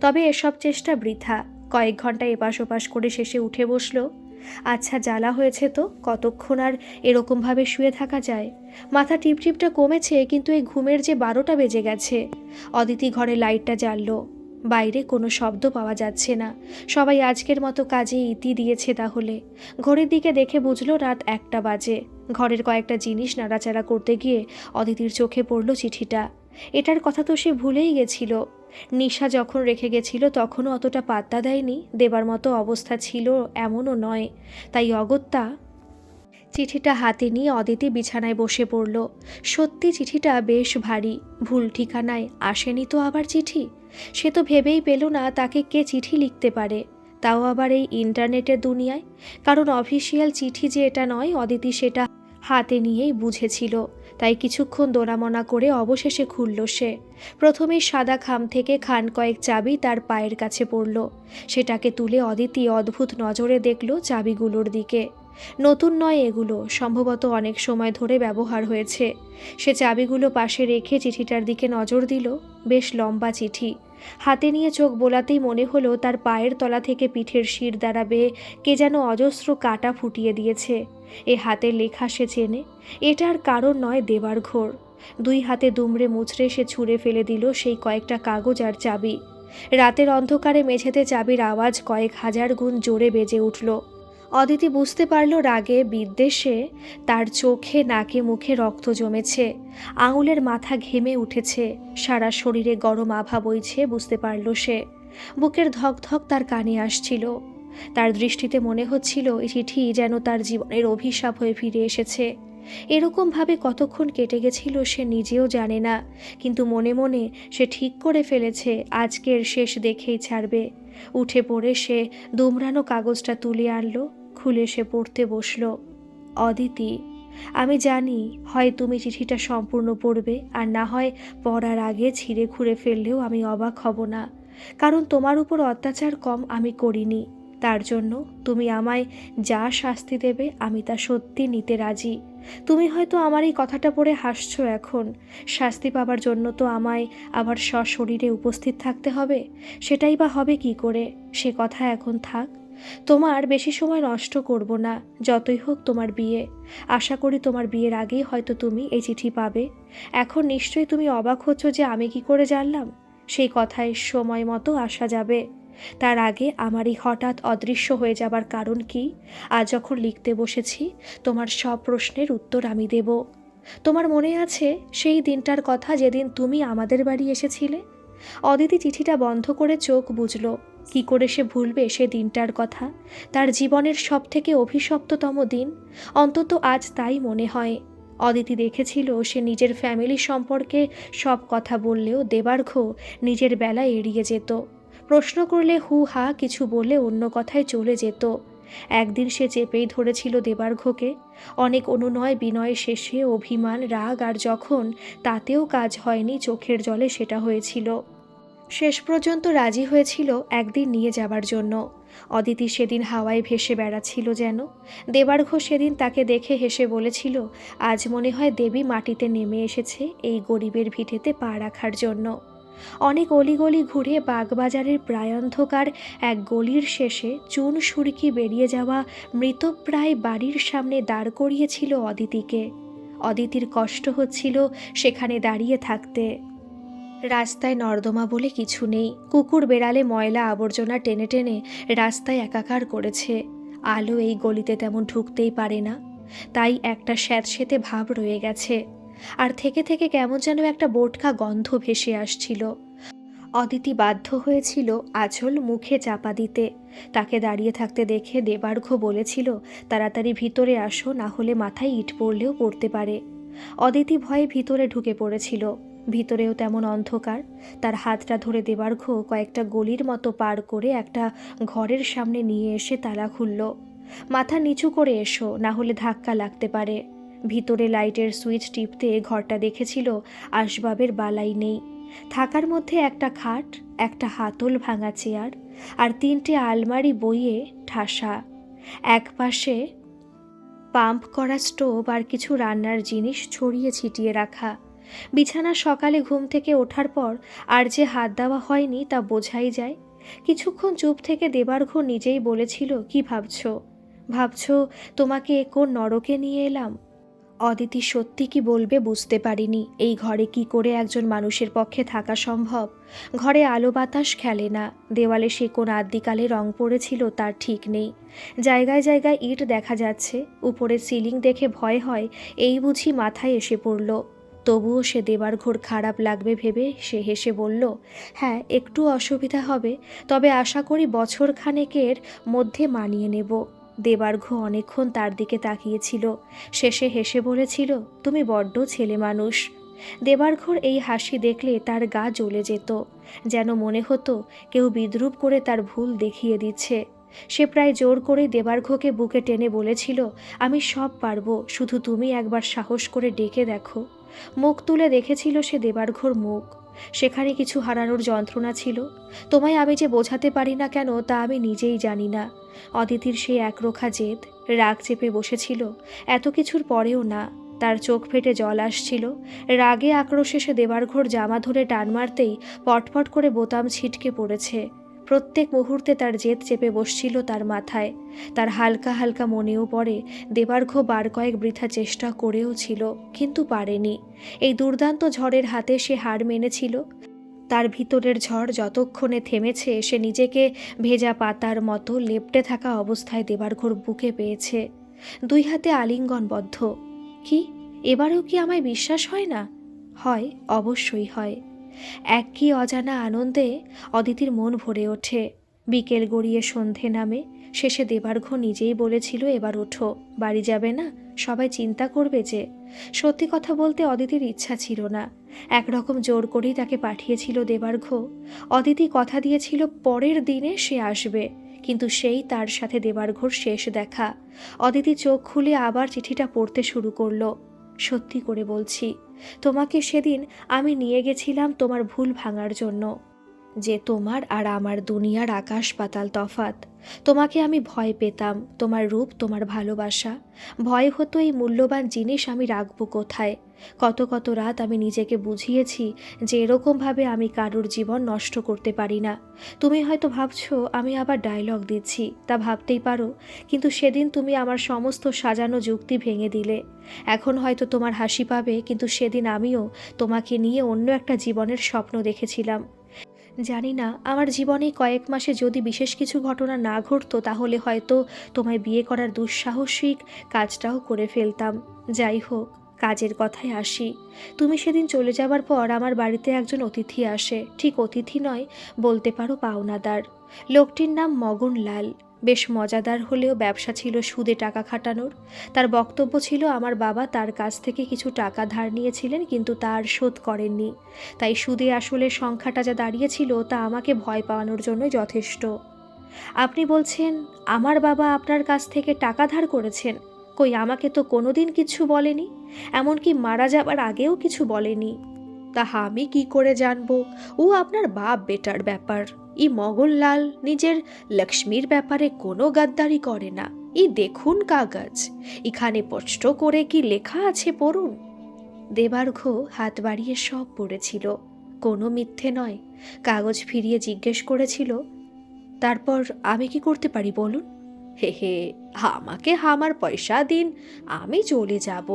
তবে এসব চেষ্টা বৃথা। কয়েক ঘন্টা এপাশ ওপাশ করে শেষে উঠে বসল। আচ্ছা, জ্বালা হয়েছে তো, কতক্ষণ আর এরকমভাবে শুয়ে থাকা যায়? মাথা টিপটিপটা কমেছে, কিন্তু এই ঘুমের যে 12টা বেজে গেছে। অদিতি ঘরে লাইটটা জ্বালল। বাইরে কোনো শব্দ পাওয়া যাচ্ছে না। সবাই আজকের মতো কাজে ইতি দিয়েছে তাহলে। ঘড়ির দিকে দেখে বুঝল রাত 1টা বাজে। ঘরের কয়েকটা জিনিস নাড়াচাড়া করতে গিয়ে অদিতির চোখে পড়ল চিঠিটা। এটার কথা তো সে ভুলেই গেছিল। নিশা যখন রেখে গেছিল তখনও অতটা পাত্তা দেয়নি, দেবার মতো অবস্থা ছিল এমনও নয়। তাই অগত্যা চিঠিটা হাতে নিয়ে অদিতি বিছানায় বসে পড়ল। সত্যি চিঠিটা বেশ ভারী। ভুল ঠিকানায় আসেনি তো আবার চিঠি? সে তো ভেবেই পেল না তাকে কে চিঠি লিখতে পারে, তাও আবার এই ইন্টারনেটের দুনিয়ায়। কারণ অফিসিয়াল চিঠি যে এটা নয়, অদিতি সেটা হাতে নিয়েই বুঝেছিল। তাই কিছুক্ষণ দোনামনা করে অবশেষে খুলল সে। প্রথমেই সাদা খাম থেকে খান কয়েক চাবি তার পায়ের কাছে পড়ল। সেটাকে তুলে অদিতি অদ্ভুত নজরে দেখল চাবিগুলোর দিকে। নতুন নয় এগুলো, সম্ভবত অনেক সময় ধরে ব্যবহার হয়েছে। সে চাবিগুলো পাশে রেখে চিঠিটার দিকে নজর দিল। বেশ লম্বা চিঠি। হাতে নিয়ে চোখ বোলাতেই মনে হলো তার পায়ের তলা থেকে পিঠের শির দ্বারা বেয়ে কে যেন অজস্র কাটা ফুটিয়ে দিয়েছে। এ হাতের লেখা সে চেনে। এটার কারণ নয় দেবার্ঘর। 2 হাতে দুমড়ে মুচড়ে সে ছুঁড়ে ফেলে দিল সেই কয়েকটা কাগজ আর চাবি। রাতের অন্ধকারে মেঝেতে চাবির আওয়াজ কয়েক হাজার গুণ জোরে বেজে উঠল। অদিতি বুঝতে পারল রাগে বিদ্বেষে তার চোখে নাকে মুখে রক্ত জমেছে, আঙুলের মাথা ঘেমে উঠেছে, সারা শরীরে গরম আভা বইছে বুঝতে পারল সে। বুকের ধকধক তার কানে আসছিল। তার দৃষ্টিতে মনে হচ্ছিল এই চিঠি যেন তার জীবনের অভিশাপ হয়ে ফিরে এসেছে। এরকমভাবে কতক্ষণ কেটে গেছিল সে নিজেও জানে না, কিন্তু মনে মনে সে ঠিক করে ফেলেছে আজকের শেষ দেখেই ছাড়বে। উঠে পড়ে সে দুমড়ানো কাগজটা তুলে আনলো, খুলে সে পড়তে বসল। অদিতি, আমি জানি হয় তুমি চিঠিটা সম্পূর্ণ পড়বে, আর না হয় পড়ার আগে ছিঁড়ে খুঁড়ে ফেললেও আমি অবাক হব না, কারণ তোমার উপর অত্যাচার কম আমি করিনি। তার জন্য তুমি আমায় যা শাস্তি দেবে আমি তা সত্যি নিতে রাজি। তুমি হয়তো আমার এই কথাটা পড়ে হাসছো এখন, শাস্তি পাবার জন্য তো আমায় আবার সশরীরে উপস্থিত থাকতে হবে, সেটাই বা হবে কি করে, সে কথা এখন থাক। তোমার বেশি সময় নষ্ট করব না, যতই হোক তোমার বিয়ে। আশা করি তোমার বিয়ের আগেই হয়তো তুমি এই চিঠি পাবে। এখন নিশ্চয়ই তুমি অবাক হচ্ছ যে আমি কি করে জানলাম। সেই কথায় সময় মতো আসা যাবে। তার আগে আমার এই হঠাৎ অদৃশ্য হয়ে যাবার কারণ কি? আজ যখন লিখতে বসেছি তোমার সব প্রশ্নের উত্তর আমি দেব। তোমার মনে আছে সেই দিনটার কথা যেদিন তুমি আমাদের বাড়ি এসেছিলে? অদিতি চিঠিটা বন্ধ করে চোখ বুজল। কি করে সে ভুলবে সে দিনটার কথা, তার জীবনের সবথেকে অভিশপ্ততম দিন। অন্তত আজ তাই মনে হয়। অদিতি দেখেছিল সে নিজের ফ্যামিলি সম্পর্কে সব কথা বললেও দেবার্ঘ নিজের বেলায় এড়িয়ে যেত। প্রশ্ন করলে হু হা কিছু বলে অন্য কথায় চলে যেত। একদিন সে চেপেই ধরেছিল দেবার্ঘকে। অনেক অনুনয় বিনয় শেষে অভিমান রাগ আর যখন তাতেও কাজ হয়নি চোখের জলে সেটা হয়েছিল। শেষ পর্যন্ত রাজি হয়েছিল একদিন নিয়ে যাবার জন্য। অদিতি সেদিন হাওয়ায় ভেসে বেড়াচ্ছিল যেন। দেবার্ঘ সেদিন তাকে দেখে হেসে বলেছিল, আজ মনে হয় দেবী মাটিতে নেমে এসেছে এই গরিবের ভিটেতে পা রাখার জন্য। অনেক অলিগলি ঘুরে বাগবাজারের প্রায়ন্ধকার এক গলির শেষে চুন সুরকি বেরিয়ে যাওয়া মৃতপ্রায় বাড়ির সামনে দাঁড় করিয়েছিল অদিতিকে। অদিতির কষ্ট হচ্ছিল সেখানে দাঁড়িয়ে থাকতে। রাস্তায় নর্দমা বলে কিছু নেই, কুকুর বেড়ালে ময়লা আবর্জনা টেনে টেনে রাস্তায় একাকার করেছে। আলো এই গলিতে তেমন ঢুকতেই পারে না, তাই একটা স্যাঁতসেঁতে ভাব রয়ে গেছে। আর থেকে থেকে কেমন যেন একটা বোটকা গন্ধ ভেসে আসছিল। অদিতি বাধ্য হয়েছিল আঁচল মুখে চাপা দিতে। তাকে দাঁড়িয়ে থাকতে দেখে দেবার্ঘ বলেছিল, তাড়াতাড়ি ভিতরে আসো, না হলে মাথায় ইট পড়লেও পড়তে পারে। অদিতি ভয়ে ভিতরে ঢুকে পড়েছিল। ভিতরেও তেমন অন্ধকার। তার হাতটা ধরে দেবার্ঘ কয়েকটা গলির মতো পার করে একটা ঘরের সামনে নিয়ে এসে তালা খুলল। মাথা নিচু করে এসো, না হলে ধাক্কা লাগতে পারে। ভিতরে লাইটের সুইচ টিপতে ঘরটা দেখেছিল আসবাবের বালাই নেই। থাকার মধ্যে একটা খাট, একটা হাতল ভাঙা চেয়ার আর তিনটে আলমারি বইয়ে ঠাসা। একপাশে পাম্প করা স্টোভ আর কিছু রান্নার জিনিস ছড়িয়ে ছিটিয়ে রাখা। বিছানা সকালে ঘুম থেকে ওঠার পর আর যে হাত দেওয়া হয়নি তা বোঝাই যায়। কিছুক্ষণ চুপ থেকে দেবার্ঘ নিজেই বলেছিল, কি ভাবছো? ভাবছো তোমাকে কোন নরকে নিয়ে এলাম? অদিতি সত্যি কি বলবে বুঝতে পারিনি। এই ঘরে কি করে একজন মানুষের পক্ষে থাকা সম্ভব? ঘরে আলো বাতাস খেলে না, দেওয়ালে সে কোন আদ্যিকালে রং পড়েছিল তার ঠিক নেই। জায়গায় জায়গায় ইট দেখা যাচ্ছে। উপরে সিলিং দেখে ভয় হয় এই বুঝি মাথায় এসে পড়ল। তবুও সে দেবার্ঘর খারাপ লাগবে ভেবে সে হেসে বলল, হ্যাঁ একটু অসুবিধা হবে, তবে আশা করি বছর খানেকের মধ্যে মানিয়ে নেব। দেবার্ঘ অনেকক্ষণ তার দিকে তাকিয়েছিল, শেষে হেসে বলেছিল, তুমি বড্ড ছেলে মানুষ। দেবার্ঘর এই হাসি দেখলে তার গা জ্বলে যেত, যেন মনে হতো কেউ বিদ্রূপ করে তার ভুল দেখিয়ে দিচ্ছে। সে প্রায় জোর করেই দেবার্ঘকে বুকে টেনে বলেছিল, আমি সব পারবো, শুধু তুমি একবার সাহস করে ডেকে দেখো। মুখ তুলে দেখেছিল সে দেবার্ঘর মুখ। সেখানে কিছু হারানোর যন্ত্রণা ছিল। তোমায় আমি যে বোঝাতে পারি না কেন তা আমি নিজেই জানি না। অদিতির সেই একরোখা জেদ, রাগ চেপে বসেছিল। এত কিছুর পরেও না, তার চোখ ফেটে জল আসছিল। রাগে আক্রোশে সে দেবার্ঘর জামা ধরে টান মারতেই পটপট করে বোতাম ছিটকে পড়েছে। প্রত্যেক মুহূর্তে তার জেদ চেপে বসছিল তার মাথায়। তার হালকা হালকা মনেও পড়ে দেবার্ঘ বার কয়েক বৃথা চেষ্টা করেও ছিল, কিন্তু পারেনি। এই দুর্দান্ত ঝড়ের হাতে সে হার মেনেছিল। তার ভিতরের ঝড় যতক্ষণে থেমেছে সে নিজেকে ভেজা পাতার মতো লেপ্টে থাকা অবস্থায় দেবার্ঘর বুকে পেয়েছে, 2 হাতে আলিঙ্গনবদ্ধ। কি এবারেও কি আমায় বিশ্বাস হয় না? হয়, অবশ্যই হয়। এক কি অজানা আনন্দে অদিতির মন ভরে ওঠে। বিকেল গড়িয়ে সন্ধে নামে। শেষে দেবার্ঘ নিজেই বলেছিল, এবার ওঠো, বাড়ি যাবে না, সবাই চিন্তা করবে যে। সত্যি কথা বলতে অদিতির ইচ্ছা ছিল না, একরকম জোর করেই তাকে পাঠিয়েছিল দেবার্ঘ। অদিতি কথা দিয়েছিল পরের দিনে সে আসবে, কিন্তু সেই তার সাথে দেবার্ঘর শেষ দেখা। অদিতি চোখ খুলে আবার চিঠিটা পড়তে শুরু করলো। সত্যি করে বলছি, তোমাকে সেদিন আমি নিয়ে গেছিলাম তোমার ভুল ভাঙার জন্য, যে তোমার আর আমার দুনিয়ার আকাশ পাতাল তফাত। তোমাকে আমি ভয় পেতাম, তোমার রূপ, তোমার ভালোবাসা। ভয় হতো এই মূল্যবান জিনিস আমি রাখবো কোথায়। কত কত রাত আমি নিজেকে বুঝিয়েছি যে এরকমভাবে আমি কারোর জীবন নষ্ট করতে পারি না। তুমি হয়তো ভাবছো আমি আবার ডায়লগ দিচ্ছি, তা ভাবতেই পারো, কিন্তু সেদিন তুমি আমার সমস্ত সাজানো যুক্তি ভেঙে দিলে। এখন হয়তো তোমার হাসি পাবে, কিন্তু সেদিন আমিও তোমাকে নিয়ে অন্য একটা জীবনের স্বপ্ন দেখেছিলাম। জানি না আমার জীবনে কয়েক মাসে যদি বিশেষ কিছু ঘটনা না ঘটতো তাহলে হয়তো তোমায় বিয়ে করার দুঃসাহসিক কাজটাও করে ফেলতাম। যাই হোক, কাজের কথায় আসি। তুমি সেদিন চলে যাবার পর আমার বাড়িতে একজন অতিথি আসে, ঠিক অতিথি নয়, বলতে পারো পাওনাদার। লোকটির নাম মগনলাল। বেশ মজাদার হলেও ব্যবসা ছিল সুদে টাকা খাটানোর। তার বক্তব্য ছিল আমার বাবা তার কাছ থেকে কিছু টাকা ধার নিয়েছিলেন, কিন্তু তা আর শোধ করেননি। তাই সুদে আসলে সংখ্যাটা যা দাঁড়িয়েছিল তা আমাকে ভয় পাওয়ানোর জন্যই যথেষ্ট। আপনি বলছেন আমার বাবা আপনার কাছ থেকে টাকা ধার করেছেন? কই, আমাকে তো কোনোদিন কিছু বলেনি, এমনকি মারা যাবার আগেও কিছু বলেনি। তা আমি কি করে জানবো? ও আপনার বাপ বেটার ব্যাপার। ই মগনলাল নিজের লক্ষ্মীর ব্যাপারে কোনো গাদ্দারি করে না। দেখুন কাগজ, এখানে স্পষ্ট করে কি লেখা আছে পড়ুন। দেবার্ঘ হাত বাড়িয়ে সব পড়েছিল, কোনো মিথ্যে নয়। কাগজ ফিরিয়ে জিজ্ঞেস করেছিল, তারপর আমি কি করতে পারি বলুন? হে হে, আমাকে আমার পয়সা দিন, আমি চলে যাব।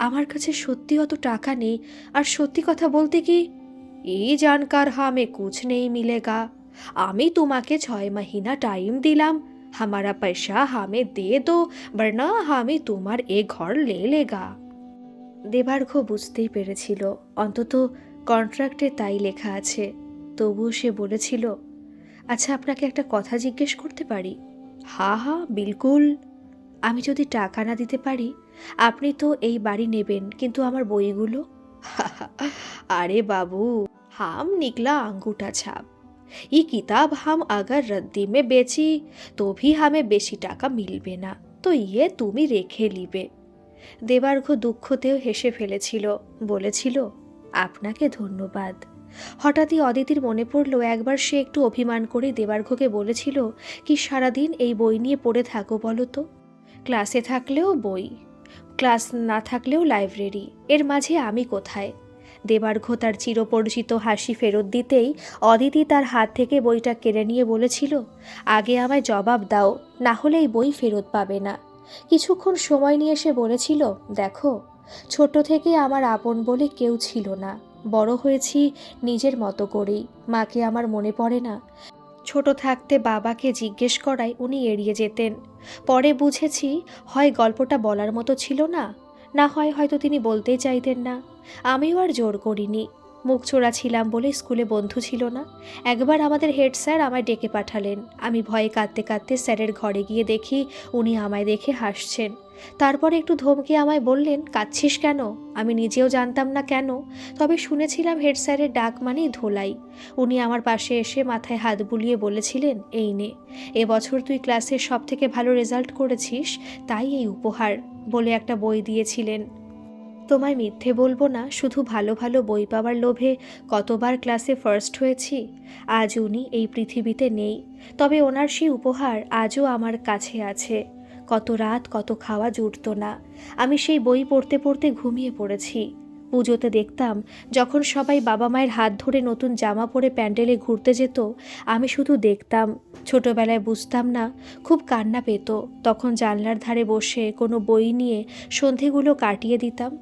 আমার কাছে সত্যি অত টাকা নেই, আর সত্যি কথা বলতে কি, এই জানকার হামে কুছ নেই মিলেগা। আমি তোমাকে 6 মহিনা টাইম দিলাম, हमारा पैसा हमें दे दो, वरना আমি তোমার এ ঘর লে লেগা। দেবার্ঘ বুঝতেই পেরেছিল, অন্তত কন্ট্রাক্টে তাই লেখা আছে। তবুও সে বলেছিল, আচ্ছা আপনাকে একটা কথা জিজ্ঞেস করতে পারি? হা হা বিলকুল। আমি যদি টাকা না দিতে পারি, আপনি তো এই বাড়ি নেবেন, কিন্তু আমার বইগুলো? আরে বাবু, হাম নিকলা अंगूठा छाप। ये किताब हम अगर रद्दी में बेची तो भी हमें বেশি টাকা মিলবে না, তো ইয়ে তুমি রেখে লিবে। দেবার্ঘ দুঃখতেও হেসে ফেলেছিল, বলেছিল, আপনাকে ধন্যবাদ। হঠাৎই অদিতির মনে পড়ল একবার সে একটু অভিমান করে দেবার্ঘকে বলেছিল, কি সারাদিন এই বই নিয়ে পড়ে থাকো বলো তো? ক্লাসে থাকলেও বই, ক্লাস না থাকলেও লাইব্রেরি, এর মাঝে আমি কোথায়? দেবার্ঘ তার চিরপরিচিত হাসি ফেরত দিতেই অদিতি তার হাত থেকে বইটা কেড়ে নিয়ে বলেছিল, আগে আমায় জবাব দাও, না হলে এই বই ফেরত পাবে না। কিছুক্ষণ সময় নিয়ে সে বলেছিল, দেখো, ছোট থেকে আমার আপন বলে কেউ ছিল না, বড় হয়েছি নিজের মতো করেই। মাকে আমার মনে পড়ে না, ছোট থাকতে বাবাকে জিজ্ঞেস করায় উনি এড়িয়ে যেতেন। পরে বুঝেছি, হয় গল্পটা বলার মতো ছিল না, না হয় হয়তো তিনি বলতেই চাইতেন না। আমিও আর জোর করিনি। মুখ চোরা ছিলাম বলে স্কুলে বন্ধু ছিল না। একবার আমাদের হেড স্যার আমায় ডেকে পাঠালেন। আমি ভয়ে কাঁদতে কাঁদতে স্যারের ঘরে গিয়ে দেখি উনি আমায় দেখে হাসছেন। তারপর একটু ধমকে আমায় বললেন, কাঁদছিস কেন? আমি নিজেও জানতাম না কেন, তবে শুনেছিলাম হেড স্যারের ডাক মানেই ধোলাই। উনি আমার পাশে এসে মাথায় হাত বুলিয়ে বলেছিলেন, এই নে, এবছর তুই ক্লাসের সব থেকে ভালো রেজাল্ট করেছিস, তাই এই উপহার, বলে একটা বই দিয়েছিলেন। তোমায় মিথ্যে বলবো না, শুধু ভালো ভালো বই পাওয়ার লোভে কতবার ক্লাসে ফার্স্ট হয়েছি। আজ উনি এই পৃথিবীতে নেই, তবে ওনার সেই উপহার আজও আমার কাছে আছে। কত রাত, কত খাওয়া জুটত না, আমি সেই বই পড়তে পড়তে ঘুমিয়ে পড়েছি। পুজোতে দেখতাম যখন সবাই বাবা মায়ের হাত ধরে নতুন জামা পরে প্যান্ডেলে ঘুরতে যেত, আমি শুধু দেখতাম। ছোটবেলায় বুঝতাম না, খুব কান্না পেত, তখন জানলার ধারে বসে কোনো বই নিয়ে সন্ধেগুলো কাটিয়ে দিতাম।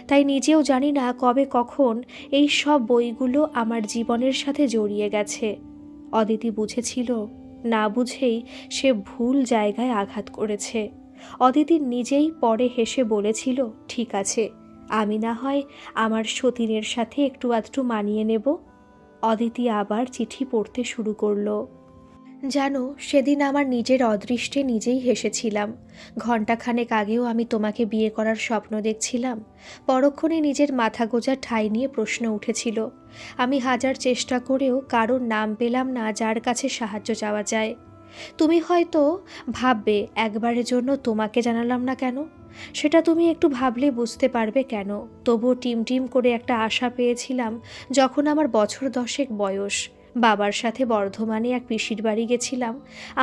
তাই নিজেও জানি না কবে কখন এই সব বইগুলো আমার জীবনের সাথে জড়িয়ে গেছে। অদিতি বুঝেছিল, না বুঝেই সে ভুল জায়গায় আঘাত করেছে। অদিতি নিজেই পরে হেসে বলেছিল, ঠিক আছে, আমি না হয় আমার সতীনের সাথে একটু আধটু মানিয়ে নেব। অদিতি আবার চিঠি পড়তে শুরু করলো। জানো, সেদিন আমার নিজের অদৃষ্টে নিজেই হেসেছিলাম। ঘণ্টাখানেক আগেও আমি তোমাকে বিয়ে করার স্বপ্ন দেখছিলাম। পরক্ষণে নিজের মাথা গোঁজা ঠাঁই নিয়ে প্রশ্ন উঠেছিল। আমি হাজার চেষ্টা করেও কারোর নাম পেলাম না যার কাছে সাহায্য চাওয়া যায়। তুমি হয়তো ভাববে একবারের জন্য তোমাকে জানালাম না কেন। সেটা তুমি একটু ভাবলে বুঝতে পারবে কেন। তবুও টিম করে একটা আশা পেয়েছিলাম যখন আমার বছর 10 বয়স। বাবার সাথে বর্ধমানে এক পিসির বাড়ি গেছিলাম।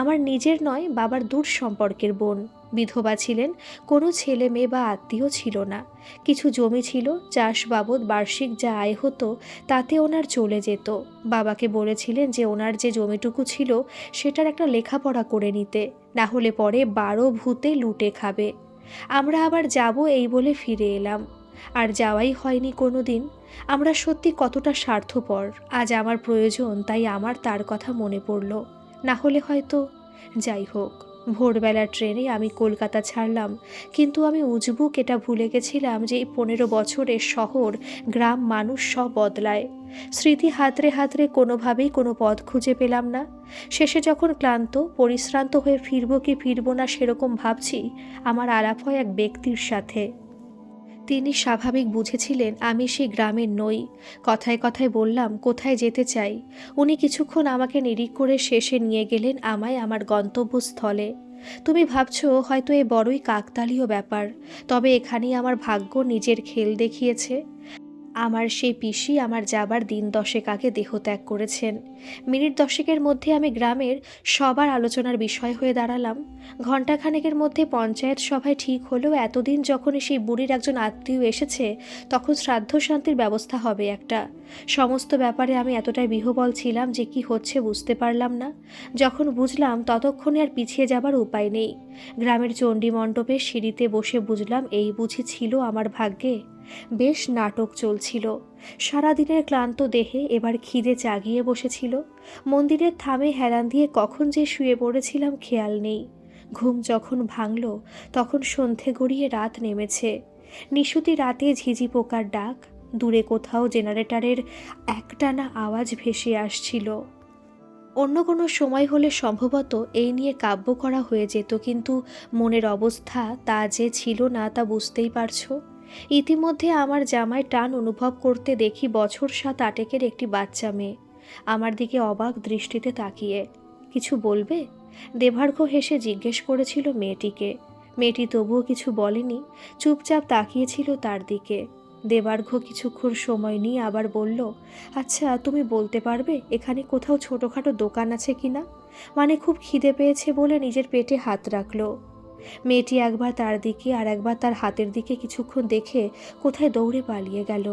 আমার নিজের নয়, বাবার দূর সম্পর্কের বোন। বিধবা ছিলেন, কোনো ছেলে মেয়ে বা আত্মীয় ছিল না। কিছু জমি ছিল, চাষ বাবদ বার্ষিক যা আয় হতো তাতে ওনার চলে যেত। বাবাকে বলেছিলেন যে ওনার যে জমিটুকু ছিল সেটার একটা লেখাপড়া করে নিতে, না হলে পরে 12 ভূতে লুটে খাবে। আমরা আবার যাব এই বলে ফিরে এলাম, আর যাওয়াই হয়নি কোনো দিন। আমরা সত্যি কতটা স্বার্থপর। আজ আমার প্রয়োজন, তাই আমার তার কথা মনে পড়ল। না হলে হয়তো। যাই হোক, ভোরবেলার ট্রেনে আমি কলকাতা ছাড়লাম, কিন্তু আমি উজবুক এটা ভুলে গেছিলাম যে এই 15 বছরের শহর গ্রাম মানুষ সব বদলায়। স্মৃতি হাতড়ে হাতড়ে কোনোভাবেই কোনো পথ খুঁজে পেলাম না। শেষে যখন ক্লান্ত পরিশ্রান্ত হয়ে ফিরবো কি ফিরবো না সেরকম ভাবছি, আমার আলাপ হয় এক ব্যক্তির সাথে। তিনি স্বাভাবিক বুঝেছিলেন আমি সেই গ্রামের নই। কথায় কথায় বললাম কোথায় যেতে চাই। উনি কিছুক্ষণ আমাকে নিরিখ করে শেষে নিয়ে গেলেন আমায় আমার গন্তব্যস্থলে। তুমি ভাবছো হয়তো এ বড়ই কাকতালীয় ব্যাপার, তবে এখানেই আমার ভাগ্য নিজের খেল দেখিয়েছে। আমার সেই পিসি আমার যাবার দিন 10 আগে দেহত্যাগ করেছেন। মিনিট 10 মধ্যে আমি গ্রামের সবার আলোচনার বিষয় হয়ে দাঁড়ালাম। ঘণ্টাখানেকের মধ্যে পঞ্চায়েত সভায় ঠিক হলেও এতদিন যখন সেই বুড়ির একজন আত্মীয় এসেছে তখন শ্রাদ্ধ শান্তির ব্যবস্থা হবে একটা। সমস্ত ব্যাপারে আমি এতটাই বিহ্বল ছিলাম যে কি হচ্ছে বুঝতে পারলাম না। যখন বুঝলাম ততক্ষণে আর পিছিয়ে যাবার উপায় নেই। গ্রামের চণ্ডী মণ্ডপের সিঁড়িতে বসে বুঝলাম এই বুঝি ছিল আমার ভাগ্যে। বেশ নাটক চলছিল। সারাদিনের ক্লান্ত দেহে এবার খিদে জাগিয়ে বসেছিল। মন্দিরের থামে হেলান দিয়ে কখন যে শুয়ে পড়েছিলাম খেয়াল নেই। ঘুম যখন ভাঙল তখন সন্ধে গড়িয়ে রাত নেমেছে। নিশুতি রাতে ঝিঝি পোকার ডাক, দূরে কোথাও জেনারেটরের একটানা আওয়াজ ভেসে আসছিল। অন্য কোনো সময় হলে সম্ভবত এই নিয়ে কাব্য করা হয়ে যেত, কিন্তু মনের অবস্থা তা যে ছিল না তা বুঝতেই পারছো। ইতিমধ্যে আমার জামায় টান অনুভব করতে দেখি বছর 7-8 একটি বাচ্চা মেয়ে আমার দিকে অবাক দৃষ্টিতে তাকিয়ে। কিছু বলবে? দেবার্ঘ হেসে জিজ্ঞেস করেছিল মেয়েটিকে। মেয়েটি তবুও কিছু বলেনি, চুপচাপ তাকিয়েছিল তার দিকে। দেবার্ঘ কিছুক্ষণ সময় নিয়ে আবার বলল, আচ্ছা তুমি বলতে পারবে এখানে কোথাও ছোটোখাটো দোকান আছে কিনা? মানে খুব খিদে পেয়েছে বলে নিজের পেটে হাত রাখলো। মেয়েটি একবার তার দিকে আর একবার তার হাতের দিকে কিছুক্ষণ দেখে কোথায় দৌড়ে পালিয়ে গেল।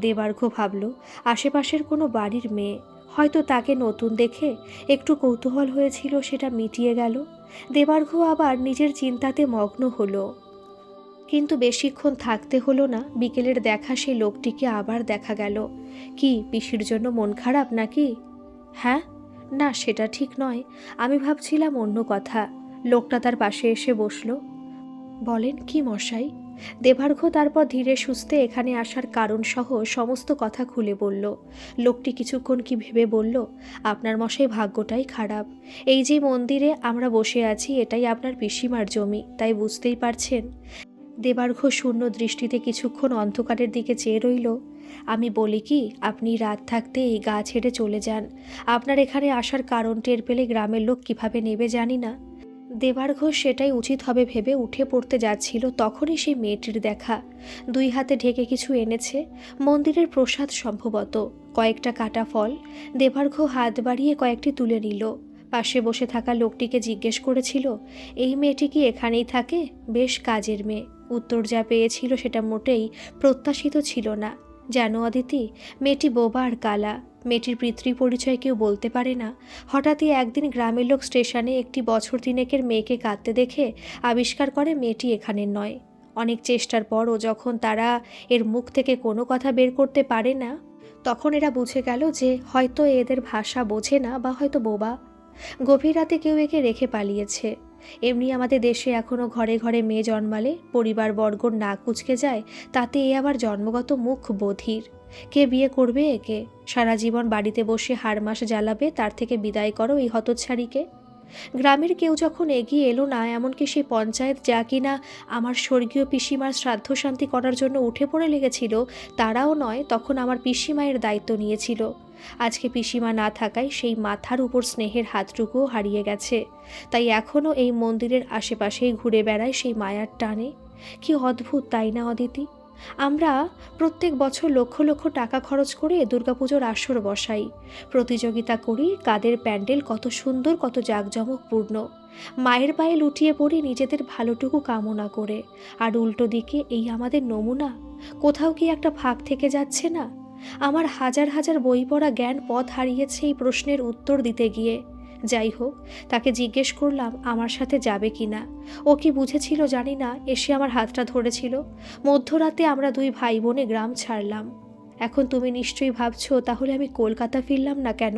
দেবার্ঘ ভাবল আশেপাশের কোনো বাড়ির মেয়ে, হয়তো তাকে নতুন দেখে একটু কৌতূহল হয়েছিল, সেটা মিটিয়ে গেল। দেবার্ঘ আবার নিজের চিন্তাতে মগ্ন হলো। কিন্তু বেশিক্ষণ থাকতে হলো না। বিকেলের দেখা সেই লোকটিকে আবার দেখা গেল। কি পিসির জন্য মন খারাপ নাকি? হ্যাঁ, না সেটা ঠিক নয়, আমি ভাবছিলাম অন্য কথা। লোকটা তার পাশে এসে বসল। বলেন কি মশাই? দেবার্ঘ তারপর ধীরে সুস্থে এখানে আসার কারণ সহ সমস্ত কথা খুলে বলল। লোকটি কিছুক্ষণ কি ভেবে বলল, আপনার মশাই ভাগ্যটাই খারাপ। এই যে মন্দিরে আমরা বসে আছি এটাই আপনার পিসিমার জমি, তাই বুঝতেই পারছেন। দেবার্ঘ শূন্য দৃষ্টিতে কিছুক্ষণ অন্ধকারের দিকে চেয়ে রইল। আমি বলি কি, আপনি রাত থাকতে এই গা ছেড়ে চলে যান। আপনার এখানে আসার কারণ টের পেলে গ্রামের লোক কিভাবে নেবে জানি না। দেবার্ঘ সেটাই উচিত হবে ভেবে উঠে পড়তে যাচ্ছিল, তখনই সেই মেয়েটির দেখা। 2 হাতে ঢেকে কিছু এনেছে, মন্দিরের প্রসাদ সম্ভবত, কয়েকটা কাটা ফল। দেবার্ঘ হাত বাড়িয়ে কয়েকটি তুলে নিল। পাশে বসে থাকা লোকটিকে জিজ্ঞেস করেছিল, এই মেয়েটি কি এখানেই থাকে? বেশ কাজের মেয়ে। উত্তর যা পেয়েছিল সেটা মোটেই প্রত্যাশিত ছিল না। জানো অদিতি, মেয়েটি বোবা আর কালা। মেয়েটির পিতৃ পরিচয় কেউ বলতে পারে না। হঠাৎই একদিন গ্রামের লোক স্টেশনে একটি বছর 3 মেয়েকে কাঁদতে দেখে আবিষ্কার করে মেয়েটি এখানের নয়। অনেক চেষ্টার পরও যখন তারা এর মুখ থেকে কোনো কথা বের করতে পারে না, তখন এরা বুঝে গেল যে হয়তো এদের ভাষা বোঝে না বা হয়তো বোবা। গভীর রাতে কেউ একে রেখে পালিয়েছে। এমনি আমাদের দেশে এখনও ঘরে ঘরে মেয়ে জন্মালে পরিবারবর্গর নাক কুঁচকে যায়, তাতে এ আবার জন্মগত মুখ বধির। কে বিয়ে করবে একে? সারা জীবন বাড়িতে বসে হাড়মাস জ্বালাবে, তার থেকে বিদায় করো এই হতচ্ছাড়িকে। গ্রামের কেউ যখন এগিয়ে এলো না, এমনকি সেই পঞ্চায়েত যা কিনা আমার স্বর্গীয় পিসিমার শ্রাদ্ধ শান্তি করার জন্য উঠে পড়ে লেগেছিল, তারাও নয়, তখন আমার পিসিমায়ের দায়িত্ব নিয়েছিল। আজকে পিসিমা না থাকায় সেই মাথার উপর স্নেহের হাতটুকুও হারিয়ে গেছে। তাই এখনও এই মন্দিরের আশেপাশেই ঘুরে বেড়ায় সেই মায়ার টানে। কি অদ্ভুত, তাই না অদিতি? আমরা প্রত্যেক বছর লক্ষ লক্ষ টাকা খরচ করে দুর্গাপুজোর আসর বসাই, প্রতিযোগিতা করি কাদের প্যান্ডেল কত সুন্দর, কত জাঁকজমকপূর্ণ। মায়ের পায়ে লুটিয়ে পড়ি নিজেদের ভালোটুকু কামনা করে। আর উল্টো দিকে এই আমাদের নমুনা। কোথাও কি একটা ফাঁক থেকে যাচ্ছে না? আমার হাজার হাজার বই পড়া জ্ঞান পথ হারিয়েছে এই প্রশ্নের উত্তর দিতে গিয়ে। যাই হোক, তাকে জিজ্ঞেস করলাম আমার সাথে যাবে কি না। ও কি বুঝেছিল জানি না, এসে আমার হাতটা ধরেছিল। মধ্যরাতে আমরা দুই ভাই বোনে গ্রাম ছাড়লাম। এখন তুমি নিশ্চয়ই ভাবছো তাহলে আমি কলকাতা ফিরলাম না কেন?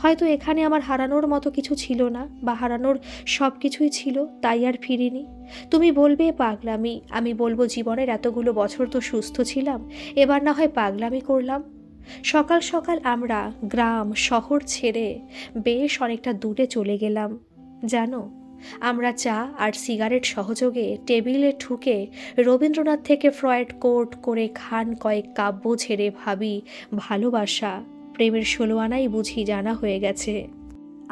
হয়তো এখানে আমার হারানোর মতো কিছু ছিল না, বা হারানোর সব কিছুই ছিল, তাই আর ফিরিনি। তুমি বলবে পাগলামি, আমি বলবো জীবনের এতগুলো বছর তো সুস্থ ছিলাম, এবার না হয় পাগলামি করলাম। সকাল সকাল আমরা গ্রাম শহর ছেড়ে বেশ অনেকটা দূরে চলে গেলাম। জানো, আমরা চা আর সিগারেট সহযোগে টেবিলে ঠুকে রবীন্দ্রনাথ থেকে ফ্রয়েড কোট করে খান কয়েক কাব্য ছেড়ে ভাবি ভালোবাসা প্রেমের 16 আনাই বুঝি জানা হয়ে গেছে।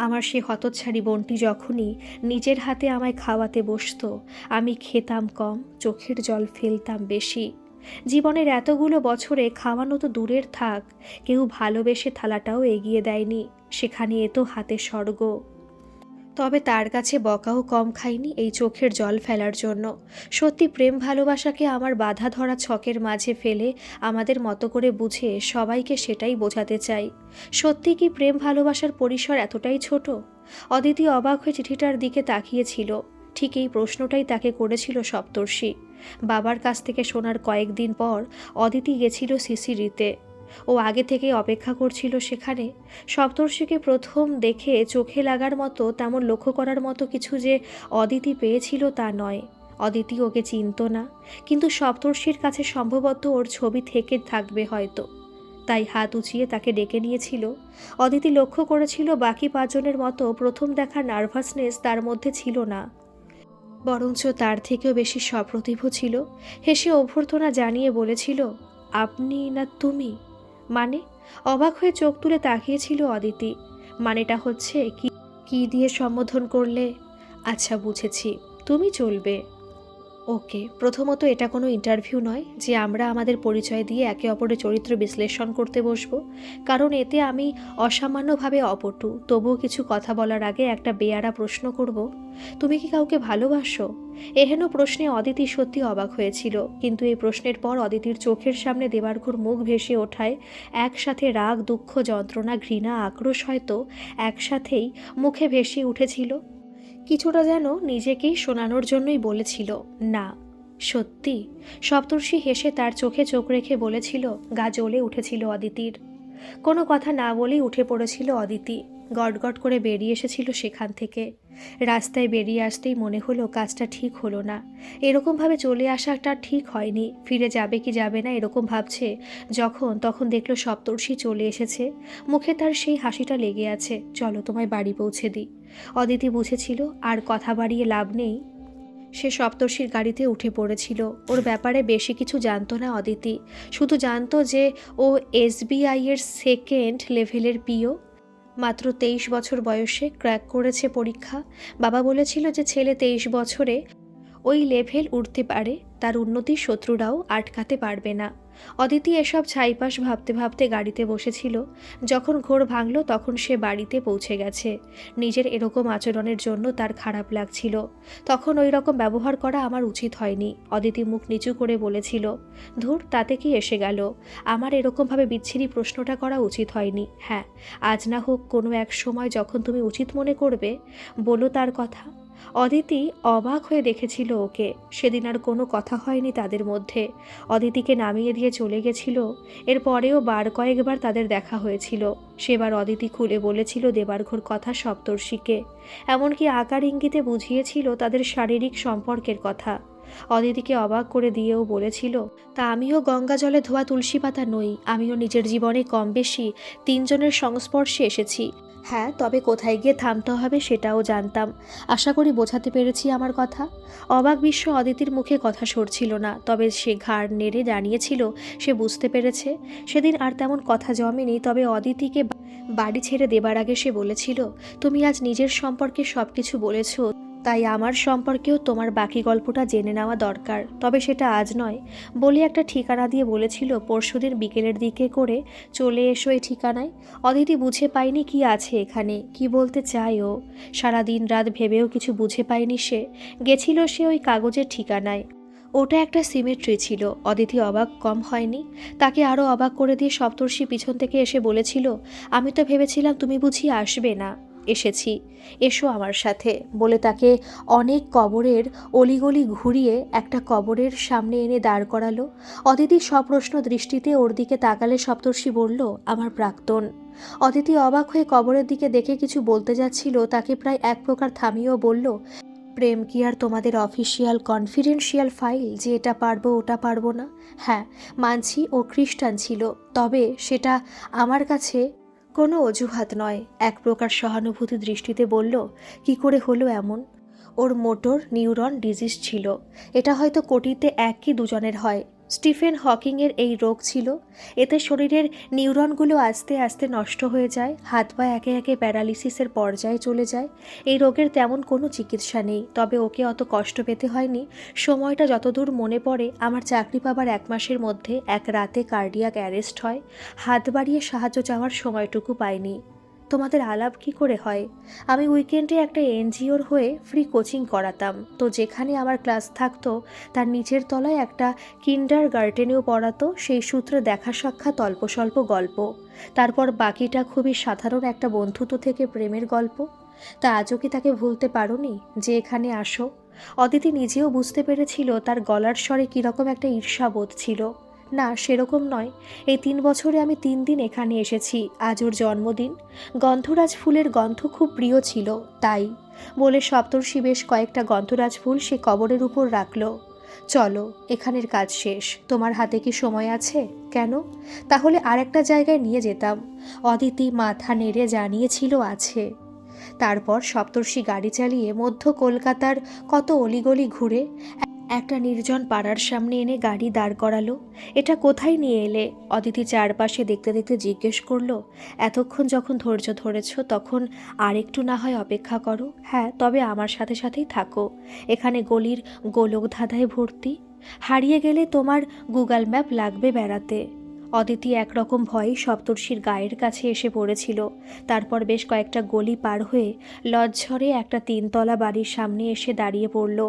আমার সে হতচ্ছাড়ি বোনটি যখনই নিজের হাতে আমায় খাওয়াতে বসতো, আমি খেতাম কম, চোখের জল ফেলতাম বেশি। জীবনের এতগুলো বছরে খাওয়ানো তো দূরের থাক, কেউ ভালোবেসে থালাটাও এগিয়ে দেয়নি, সেখানে এ তো হাতে স্বর্গ। তবে তার কাছে বকাও কম খাইনি এই চোখের জল ফেলার জন্য। সত্যি প্রেম ভালোবাসাকে আমার বাধা ধরা ছকের মাঝে ফেলে আমাদের মতো করে বুঝে সবাইকে সেটাই বোঝাতে চাই। সত্যি কি প্রেম ভালোবাসার পরিসর এতটাই ছোট? অদিতি অবাক হয়ে চিঠিটার দিকে তাকিয়েছিল। ঠিক এই প্রশ্নটাই তাকে করেছিল সপ্তর্ষি। বাবার কাছ থেকে শোনার কয়েকদিন পর অদিতি গেছিল সিসিরিতে। ও আগে থেকে অপেক্ষা করছিল সেখানে। সপ্তর্ষিকে প্রথম দেখে চোখে লাগার মতো, তেমন লক্ষ্য করার মতো কিছু যে অদিতি পেয়েছিল তা নয়। অদিতি ওকে চিনত না, কিন্তু সপ্তর্ষির কাছে সম্ভবত ওর ছবি থেকে থাকবে হয়তো, তাই হাত উঁচিয়ে তাকে ডেকে নিয়েছিল। অদিতি লক্ষ্য করেছিল বাকি 5 জনের মতো প্রথম দেখা নার্ভাসনেস তার মধ্যে ছিল না, বরঞ্চ তার থেকেও বেশি সপ্রতিভ ছিল। হেসে অভ্যর্থনা জানিয়ে বলেছিল, আপনি না তুমি? মানে? অবাক হয়ে চোখ তুলে তাকিয়েছিল অদিতি। মানেটা হচ্ছে কি কি দিয়ে সম্বোধন করলে? আচ্ছা বুঝেছি, তুমি চলবে। ওকে, প্রথমত এটা কোনো ইন্টারভিউ নয় যে আমরা আমাদের পরিচয় দিয়ে একে অপরের চরিত্র বিশ্লেষণ করতে বসবো, কারণ এতে আমি অসামান্যভাবে অপটু। তবুও কিছু কথা বলার আগে একটা বেয়ারা প্রশ্ন করব, তুমি কি কাউকে ভালোবাসো? এহেন প্রশ্নে অদিতি সত্যি অবাক হয়েছিল, কিন্তু এই প্রশ্নের পর অদিতির চোখের সামনে দেবার্ঘর মুখ ভেসে ওঠায় একসাথে রাগ, দুঃখ, যন্ত্রণা, ঘৃণা, আক্রোশ হয়তো একসাথেই মুখে ভেসে উঠেছিল। কিছুটা যেন নিজেকেই শোনানোর জন্যই বলেছিল না। সত্যি? সপ্তর্ষি হেসে তার চোখে চোখ রেখে বলেছিল। গা জ্বলে উঠেছিল অদিতির। কোনো কথা না বলেই উঠে পড়েছিল অদিতি। গটগট করে বেরিয়ে এসেছিল সেখান থেকে। রাস্তায় বেরিয়ে আসতেই মনে হলো কাজটা ঠিক হলো না। এরকমভাবে চলে আসাটা ঠিক হয়নি। ফিরে যাবে কি যাবে না এরকম ভাবছে তখন দেখলো সপ্তর্ষি চলে এসেছে। মুখে তার সেই হাসিটা লেগে আছে। চলো তোমায় বাড়ি পৌঁছে দিই। অদিতি বুঝেছিল আর কথা বাড়িয়ে লাভ নেই। সে সপ্তর্ষির গাড়িতে উঠে পড়েছিল। ওর ব্যাপারে বেশি কিছু জানতো না অদিতি, শুধু জানতো যে ও SBI-এর 2nd লেভেলের পিও। মাত্র 23 বছর বয়সে ক্র্যাক করেছে পরীক্ষা। বাবা বলেছিল যে ছেলে 23 বছরে ওই লেভেল উঠতে পারে, তার উন্নতির শত্রুরাও আটকাতে পারবে না। অদিতি এসব ছাইপাশ ভাবতে ভাবতে গাড়িতে বসেছিল। যখন ঘোর ভাঙল তখন সে বাড়িতে পৌঁছে গেছে। নিজের এরকম আচরণের জন্য তার খারাপ লাগছিল। তখন ওই রকম ব্যবহার করা আমার উচিত হয়নি। অদিতি মুখ নিচু করে বলেছিল, ধুর, তাতে কি এসে গেল? আমার এরকমভাবে বিচ্ছিরি প্রশ্নটা করা উচিত হয়নি। হ্যাঁ, আজ না হোক কোনো এক সময় যখন তুমি উচিত মনে করবে, বলো তার কথা। অদিতি অবাক হয়ে দেখেছিল ওকে। সেদিন আর কোনো কথা হয়নি তাদের মধ্যে। অদিতিকে নামিয়ে দিয়ে চলে গেছিল। এরপরেও বার কয়েকবার তাদের দেখা হয়েছিল। সেবার অদিতি খুলে বলেছিল দেবার্ঘর কথা সপ্তর্ষিকে, এমনকি আকার ইঙ্গিতে বুঝিয়েছিল তাদের শারীরিক সম্পর্কের কথা। অদিতিকে অবাক করে দিয়েও বলেছিল, তা আমিও গঙ্গা জলে ধোয়া তুলসী পাতা নই, আমিও নিজের জীবনে কম বেশি 3 জনের সংস্পর্শে এসেছি। হ্যাঁ, তবে কোথায় গিয়ে থামতে হবে সেটাও জানতাম। আশা করি বোঝাতে পেরেছি আমার কথা। অবাক বিশ্ব অদিতির মুখে কথা সরছিল না, তবে সে ঘাড় নেড়ে জানিয়েছিল সে বুঝতে পেরেছে। সেদিন আর তেমন কথা জমেনি, তবে অদিতিকে বাড়ি ছেড়ে দেবার আগে সে বলেছিল, তুমি আজ নিজের সম্পর্কে সব কিছু বলেছ, তাই আমার সম্পর্কেও তোমার বাকি গল্পটা জেনে নেওয়া দরকার, তবে সেটা আজ নয় বলে একটা ঠিকানা দিয়ে বলেছিল পরশুদিন বিকেলের দিকে করে চলে এসো এই ঠিকানায়। অদিতি বুঝে পায়নি কি আছে এখানে, কি বলতে চায় ও। সারা দিন রাত ভেবেও কিছু বুঝে পায়নি সে। গেছিল সে ওই কাগজের ঠিকানায়। ওটা একটা সিমেট্রি ছিল। অদিতি অবাক কম হয়নি। তাকে আরও অবাক করে দিয়ে সপ্তর্ষি পিছন থেকে এসে বলেছিল, আমি তো ভেবেছিলাম তুমি বুঝি আসবে না। এসেছি, এসো আমার সাথে বলে তাকে অনেক কবরের অলিগলি ঘুরিয়ে একটা কবরের সামনে এনে দাঁড় করালো। অদিতি সপ্রশ্ন দৃষ্টিতে ওর দিকে তাকালে সপ্তর্ষি বলল, আমার প্রাক্তন। অদিতি অবাক হয়ে কবরের দিকে দেখে কিছু বলতে যাচ্ছিল, তাকে প্রায় এক প্রকার থামিয়েও বলল, প্রেম কি আর তোমাদের অফিসিয়াল কনফিডেন্সিয়াল ফাইল যে এটা পারবো ওটা পারবো না? হ্যাঁ মানছি ও খ্রিস্টান ছিল, তবে সেটা আমার কাছে কোনো অজুহাত নয়। এক প্রকার সহানুভূতি দৃষ্টিতে বলল, কি করে হলো এমন? ওর মোটর নিউরন ডিজিজ ছিল। এটা হয়তো কোটিতে 1 কি 2 জনের হয়। স্টিফেন হকিংয়ের এই রোগ ছিল। এতে শরীরের নিউরনগুলো আস্তে আস্তে নষ্ট হয়ে যায়, হাত পা একে একে প্যারালিসিসের পর্যায়ে চলে যায়। এই রোগের তেমন কোনো চিকিৎসা নেই, তবে ওকে অত কষ্ট পেতে হয়নি। সময়টা যতদূর মনে পড়ে, আমার চাকরি পাবার 1 মাসের মধ্যে এক রাতে কার্ডিয়াক অ্যারেস্ট হয়। হাত বাড়িয়ে সাহায্য চাওয়ার সময়টুকু পাইনি। তোমাদের আলাপ কি করে হয়? আমি উইকেন্ডে একটা এনজিওর হয়ে ফ্রি কোচিং করাতাম, তো যেখানে আমার ক্লাস থাকতো তার নিচের তলায় একটা কিন্ডার গার্ডেনেও পড়াতো। সেই সূত্রে দেখা সাক্ষাৎ অল্প স্বল্প গল্প, তারপর বাকিটা খুবই সাধারণ একটা বন্ধুত্ব থেকে প্রেমের গল্প। তা আজও কি তাকে ভুলতে পারোনি যে এখানে আসো? অদিতি নিজেও বুঝতে পেরেছিল তার গলার স্বরে কীরকম একটা ঈর্ষাবোধ ছিল। না, সেরকম নয়। এই 3 বছরে আমি 3 দিন এখানে এসেছি। আজ ওর জন্মদিন। গন্ধরাজ ফুলের গন্ধ খুব প্রিয় ছিল, তাই বলে সপ্তর্ষি বেশ কয়েকটা গন্ধরাজ ফুল সে কবরের উপর রাখল। চলো, এখানের কাজ শেষ। তোমার হাতে কি সময় আছে? কেন? তাহলে আর একটা জায়গায় নিয়ে যেতাম। অদিতি মাথা নেড়ে জানিয়েছিল আছে। তারপর সপ্তর্ষি গাড়ি চালিয়ে মধ্য কলকাতার কত অলিগলি ঘুরে একটা নির্জন পাড়ার সামনে এনে গাড়ি দাঁড় করালো। এটা কোথায় নিয়ে এলে? অদিতি চারপাশে দেখতে দেখতে জিজ্ঞেস করলো। এতক্ষণ যখন ধৈর্য ধরেছ, তখন আর একটু না হয় অপেক্ষা করো। হ্যাঁ, তবে আমার সাথে সাথেই থাকো। এখানে গলির গোলক ধাঁধায় ভর্তি। হারিয়ে গেলে তোমার গুগল ম্যাপ লাগবে বেড়াতে। অদিতি একরকম ভয়ে সপ্তর্ষির গায়ের কাছে এসে পড়েছিল। তারপর বেশ কয়েকটা গলি পার হয়ে লজ্জরে একটা 3 তলা বাড়ির সামনে এসে দাঁড়িয়ে পড়ল।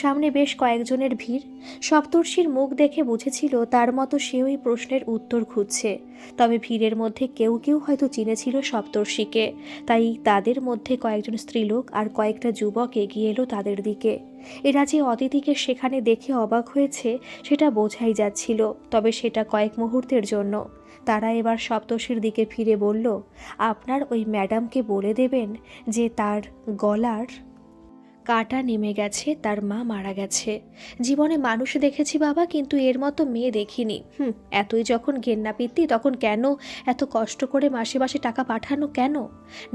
সামনে বেশ কয়েকজনের ভিড়। সপ্তর্ষির মুখ দেখে বুঝেছিল তার মতো সেও এই প্রশ্নের উত্তর খুঁজছে। তবে ভিড়ের মধ্যে কেউ কেউ হয়তো চিনেছিল সপ্তর্ষিকে, তাই তাদের মধ্যে কয়েকজন স্ত্রীলোক আর কয়েকটা যুবক এগিয়ে এলো তাদের দিকে। এরা যে অদিতিকে সেখানে দেখে অবাক হয়েছে সেটা বোঝাই যাচ্ছিল, তবে সেটা কয়েক মুহূর্তের জন্য। তারা এবার সপ্তর্ষির দিকে ফিরে বলল, আপনার ওই ম্যাডামকে বলে দেবেন যে তার গলার কাটা নেমে গেছে, তার মা মারা গেছে। জীবনে মানুষ দেখেছি বাবা, কিন্তু এর মতো মেয়ে দেখিনি। এতই যখন ঘেন্নাপিত্তি, তখন কেন এত কষ্ট করে মাসে মাসে টাকা পাঠানো? কেন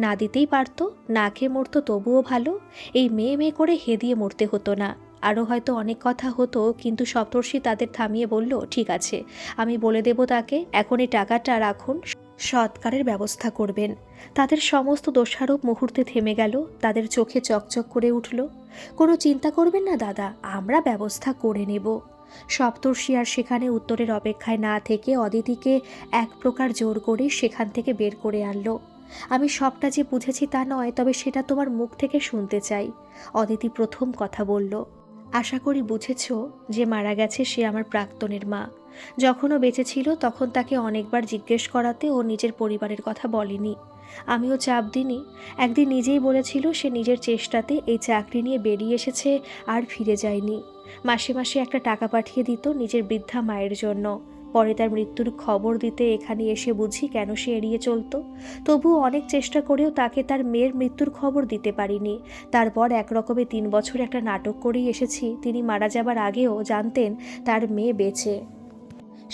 না দিতেই পারতো? না খেয়ে মরতো তবুও ভালো। এই মেয়ে মেয়ে করে হেদিয়ে মরতে হতো না। আরও হয়তো অনেক কথা হতো, কিন্তু সপ্তর্ষি তাদের থামিয়ে বলল, ঠিক আছে, আমি বলে দেব তাকে। এখন এই টাকাটা রাখুন, সৎকারের ব্যবস্থা করবেন। তাদের সমস্ত দোষারোপ মুহূর্তে থেমে গেল। তাদের চোখে চকচক করে উঠল। কোনো চিন্তা করবেন না দাদা, আমরা ব্যবস্থা করে নেব। সপ্তর্ষি আর সেখানে উত্তরের অপেক্ষায় না থেকে অদিতিকে এক প্রকার জোর করে সেখান থেকে বের করে আনলো। আমি সবটা যে বুঝেছি তা নয়, তবে সেটা তোমার মুখ থেকে শুনতে চাই। অদিতি প্রথম কথা বলল, আশা করি বুঝেছ যে মারা গেছে সে আমার প্রাক্তনের মা। যখন ও বেঁচে ছিল তখন তাকে অনেকবার জিজ্ঞেস করাতে ও নিজের পরিবারের কথা বলেনি। আমিও চাপ দিইনি। একদিন নিজেই বলেছিল সে নিজের চেষ্টাতে এই চাকরি নিয়ে বেরিয়ে এসেছে, আর ফিরে যায়নি। মাসে মাসে একটা টাকা পাঠিয়ে দিত নিজের বৃদ্ধা মায়ের জন্য। পরে তার মৃত্যুর খবর দিতে এখানে এসে বুঝি কেন সে এড়িয়ে চলতো। তবুও অনেক চেষ্টা করেও তাকে তার মেয়ের মৃত্যুর খবর দিতে পারিনি। তারপর একরকমে 3 বছর একটা নাটক করেই এসেছি। তিনি মারা যাবার আগেও জানতেন তার মেয়ে বেঁচে।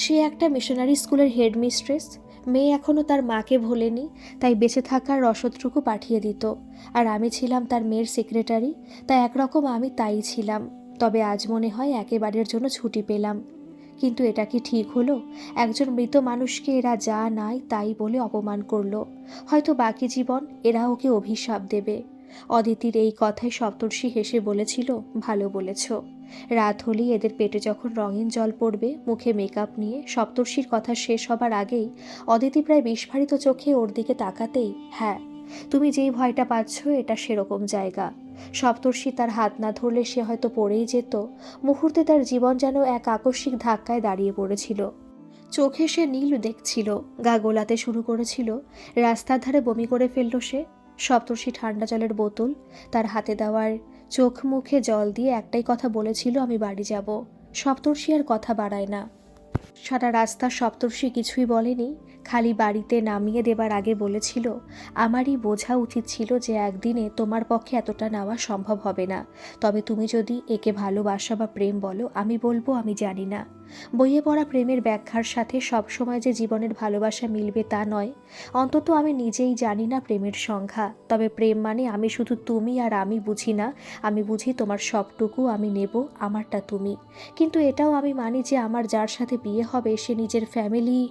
সে একটা মিশনারি স্কুলের হেডমিস্ট্রেস। মেয়ে এখনও তার মাকে ভোলেনি, তাই বেঁচে থাকার রসদটুকু পাঠিয়ে দিত। আর আমি ছিলাম তার মেয়ের সেক্রেটারি, তাই একরকম আমি তাই ছিলাম। তবে আজ মনে হয় একেবারের জন্য ছুটি পেলাম। কিন্তু এটা কি ঠিক হলো? একজন মৃত মানুষকে এরা যা নাই তাই বলে অপমান করলো। হয়তো বাকি জীবন এরা ওকে অভিশাপ দেবে। অদিতির এই কথায় সপ্তর্ষি হেসে বলেছিল, ভালো বলেছ। রাত হলেই এদের পেটে যখন রঙিন জল পড়বে, মুখে মেকআপ নিয়ে, সপ্তর্ষির কথা শেষ হবার আগেই অদিতি প্রায় বিস্ফারিত চোখে ওর দিকে তাকাতেই, হ্যাঁ, তুমি যেই ভয়টা পাচ্ছ এটা সেরকম জায়গা। সপ্তর্ষি তার হাত না ধরলে সে হয়তো পড়েই যেত। মুহূর্তে তার জীবন যেন এক আকস্মিক ধাক্কায় দাঁড়িয়ে পড়েছিল। চোখে সে নীল দেখছিল, গা গোলাতে শুরু করেছিল। রাস্তার ধারে বমি করে ফেলল সে। সপ্তর্ষি ঠান্ডা জলের বোতল তার হাতে দেওয়ার চোখ মুখে জল দিয়ে একটাই কথা বলেছিল, আমি বাড়ি যাব। সপ্তর্ষি আর কথা বাড়ায় না। সারা রাস্তা সপ্তর্ষি কিছুই বলেনি, খালি বাড়িতে নামিয়ে দেবার আগে বলেছিল, আমারই বোঝা উচিত ছিল যে একদিনে তোমার পক্ষে এতটা নেওয়া সম্ভব হবে না। তবে তুমি যদি একে ভালোবাসা বা প্রেম বলো, আমি বলবো আমি জানি না। বইয়ে পড়া প্রেমের ব্যাখ্যার সাথে সবসময় যে জীবনের ভালোবাসা মিলবে তা নয়। অন্তত আমি নিজেই জানি না প্রেমের সংখ্যা। তবে প্রেম মানে আমি শুধু তুমি আর আমি বুঝি না। আমি বুঝি তোমার সবটুকু আমি নেব, আমারটা তুমি। কিন্তু এটাও আমি মানি যে আমার যার সাথে বিয়ে হবে সে নিজের ফ্যামিলি,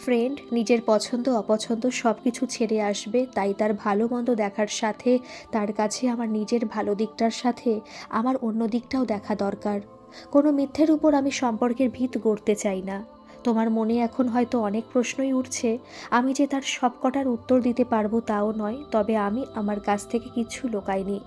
ফ্রেন্ড, নিজের পছন্দ অপছন্দ সব কিছু ছেড়ে আসবে। তাই তার ভালো মন্দ দেখার সাথে তার কাছে আমার নিজের ভালো দিকটার সাথে আমার অন্য দিকটাও দেখা দরকার। কোনো মিথ্যের উপর আমি সম্পর্কের ভিত গড়তে চাই না। তোমার মনে এখন হয়তো অনেক প্রশ্নই উঠছে। আমি যে তার সবকটার উত্তর দিতে পারবো তাও নয়। তবে আমি আমার কাছ থেকে কিছু লুকাইনি।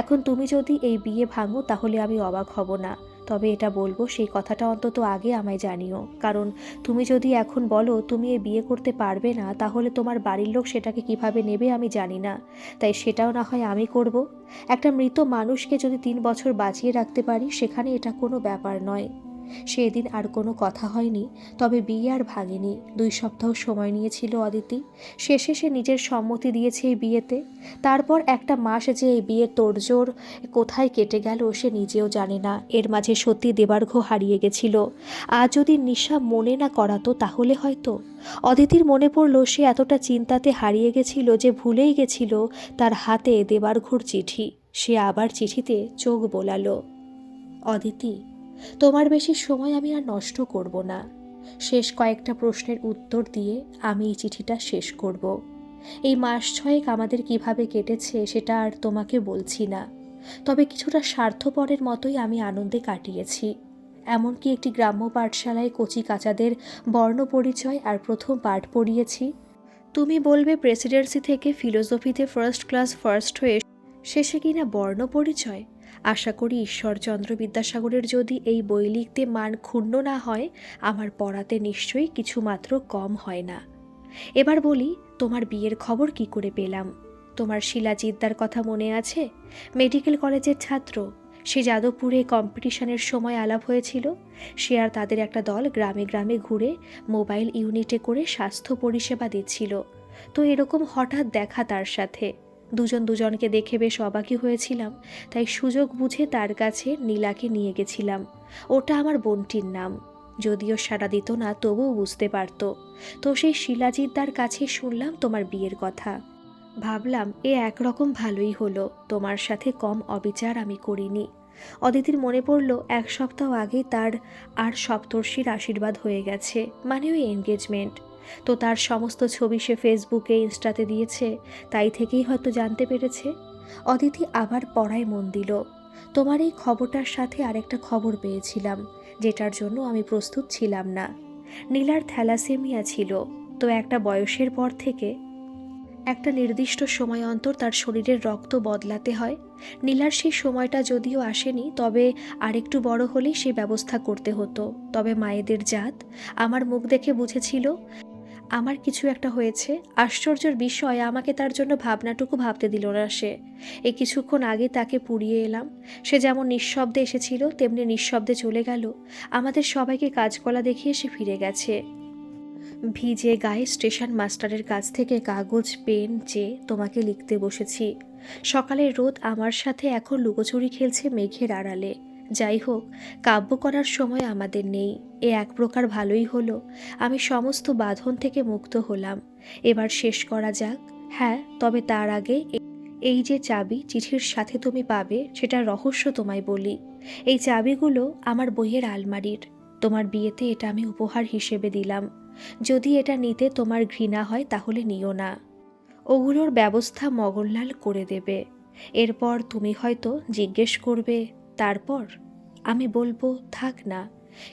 এখন তুমি যদি এই বিয়ে ভাঙো তাহলে আমি অবাক হব না। তবে এটা বলবো, সেই কথাটা অন্তত আগে আমায় জানিও। কারণ তুমি যদি এখন বলো তুমি এই বিয়ে করতে পারবে না, তাহলে তোমার বাড়ির লোক সেটাকে কিভাবে নেবে আমি জানি না। তাই সেটাও না হয় আমি করব। একটা মৃত মানুষকে যদি 3 বছর বাঁচিয়ে রাখতে পারি, সেখানে এটা কোনো ব্যাপার নয়। সেদিন আর কোনো কথা হয়নি। তবে বিয়ে আর ভাঙেনি। 2 সপ্তাহ সময় নিয়েছিল অদিতি। শেষে সে নিজের সম্মতি দিয়েছে এই বিয়েতে। তারপর একটা মাস যে এই বিয়ের তোড়জোড় কোথায় কেটে গেল সে নিজেও জানে না। এর মাঝে সত্যি দেবার্ঘ্য হারিয়ে গেছিল। আজ যদি নিশা মনে না করাতো তাহলে হয়তো। অদিতির মনে পড়ল সে এতটা চিন্তাতে হারিয়ে গেছিল যে ভুলেই গেছিল তার হাতে দেবার্ঘ্যর চিঠি। সে আবার চিঠিতে চোখ বোলালো। অদিতি, তোমার বেশি সময় আমি আর নষ্ট করব না। শেষ কয়েকটা প্রশ্নের উত্তর দিয়ে আমি এই চিঠিটা শেষ করব। এই মাস 6 আমাদের কিভাবে কেটেছে সেটা আর তোমাকে বলছি না। তবে কিছুটা স্বার্থপরের মতোই আমি আনন্দে কাটিয়েছি। এমনকি একটি গ্রাম্য পাঠশালায় কচি কাচাদের বর্ণ পরিচয় আর প্রথম পাঠ পড়িয়েছি। তুমি বলবে প্রেসিডেন্সি থেকে ফিলোসফিতে ফার্স্ট ক্লাস ফার্স্ট হয়ে শেষে কিনা বর্ণ পরিচয়। আশা করি ঈশ্বরচন্দ্র বিদ্যাসাগরের যদি এই বই লিখতে মান ক্ষুণ্ণ না হয়, আমার পড়াতে নিশ্চয়ই কিছুমাত্র কম হয় না। এবার বলি, তোমার বিয়ের খবর কি করে পেলাম? তোমার শিলাজিদ্দার কথা মনে আছে? মেডিকেল কলেজের ছাত্র। সে যাদবপুরে কম্পিটিশনের সময় আলাপ হয়েছিল। সে আর তাদের একটা দল গ্রামে গ্রামে ঘুরে মোবাইল ইউনিটে করে স্বাস্থ্য পরিষেবা দিচ্ছিল। তো এরকম হঠাৎ দেখা তার সাথে। দুজন দুজনকে দেখে বেশ অবাকই হয়েছিলাম। তাই সুযোগ বুঝে তার কাছে নীলাকে নিয়ে গেছিলাম। ওটা আমার বোনটির নাম। যদিও সাড়া দিত না, তবুও বুঝতে পারত। তো সেই শিলাজিদ্দার কাছে শুনলাম তোমার বিয়ের কথা। ভাবলাম এ একরকম ভালোই হলো, তোমার সাথে কম অবিচার আমি করিনি। অদিতির মনে পড়ল 1 সপ্তাহ আগেই তার আর সপ্তর্ষির আশীর্বাদ হয়ে গেছে, মানে ওই এনগেজমেন্ট। তো তার সমস্ত ছবি সে ফেসবুকে ইনস্টাতে দিয়েছে, তাই থেকেই হয়তো জানতে পেরেছে। অদিতি আবার পড়ায় মন দিল। তোমার এই খবরটার সাথে আরেকটা খবর পেয়েছিলাম, যেটার জন্য আমি প্রস্তুত ছিলাম না। নীলার থ্যালাসেমিয়া ছিল। তো একটা বয়সের পর থেকে একটা নির্দিষ্ট সময় অন্তর তার শরীরের রক্ত বদলাতে হয়। নীলার সেই সময়টা যদিও আসেনি, তবে আরেকটু বড় হলেই সে ব্যবস্থা করতে হতো। তবে মায়েদের জাত আমার মুখ দেখে বুঝেছিল আমার কিছু একটা হয়েছে। আশ্চর্যের বিষয়, আমাকে তার জন্য ভাবনাটুকু ভাবতে দিল না সে। এই কিছুক্ষণ আগে তাকে পুড়িয়ে এলাম। সে যেমন নিঃশব্দে এসেছিল তেমনি নিঃশব্দে চলে গেল। আমাদের সবাইকে কাজকলা দেখিয়ে সে ফিরে গেছে। ভিজে গায়ে স্টেশন মাস্টারের কাছ থেকে কাগজ পেন চেয়ে তোমাকে লিখতে বসেছি। সকালের রোদ আমার সাথে এখন লুকোচুরি খেলছে মেঘের আড়ালে। যাই হোক, কাব্য করার সময় আমাদের নেই, এ এক প্রকার ভালোই হলো। আমি সমস্ত বাঁধন থেকে মুক্ত হলাম। এবার শেষ করা যাক। হ্যাঁ, তবে তার আগে এই যে চাবি চিঠির সাথে তুমি পাবে, সেটার রহস্য তোমায় বলি। এই চাবিগুলো আমার বইয়ের আলমারির। তোমার বিয়েতে এটা আমি উপহার হিসেবে দিলাম। যদি এটা নিতে তোমার ঘৃণা হয় তাহলে নিও না। ওগুলোর ব্যবস্থা মগনলাল করে দেবে। এরপর তুমি হয়তো জিজ্ঞেস করবে, তারপর? আমি বলবো, থাক না,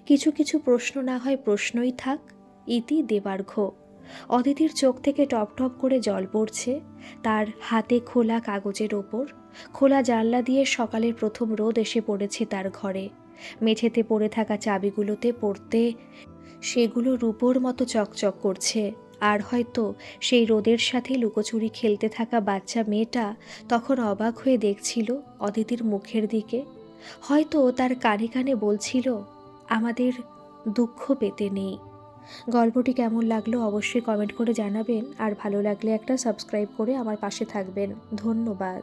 কিছু কিছু প্রশ্ন না হয় প্রশ্নই থাক। ইতি দেবার্ঘ। অদিতির চোখ থেকে টপ টপ করে জল পড়ছে। তার হাতে খোলা কাগজের ওপর। খোলা জানলা দিয়ে সকালের প্রথম রোদ এসে পড়েছে তার ঘরে। মেঝেতে পড়ে থাকা চাবিগুলোতে পড়তে সেগুলো রূপোর মতো চকচক করছে। আর হয়তো সেই রোদের সাথে লুকোচুরি খেলতে থাকা বাচ্চা মেয়েটা তখন অবাক হয়ে দেখছিল অদিতির মুখের দিকে। হয়তো তার কানে কানে বলছিল, আমাদের দুঃখ পেতে নেই। গল্পটি কেমন লাগলো অবশ্যই কমেন্ট করে জানাবেন, আর ভালো লাগলে একটা সাবস্ক্রাইব করে আমার পাশে থাকবেন। ধন্যবাদ।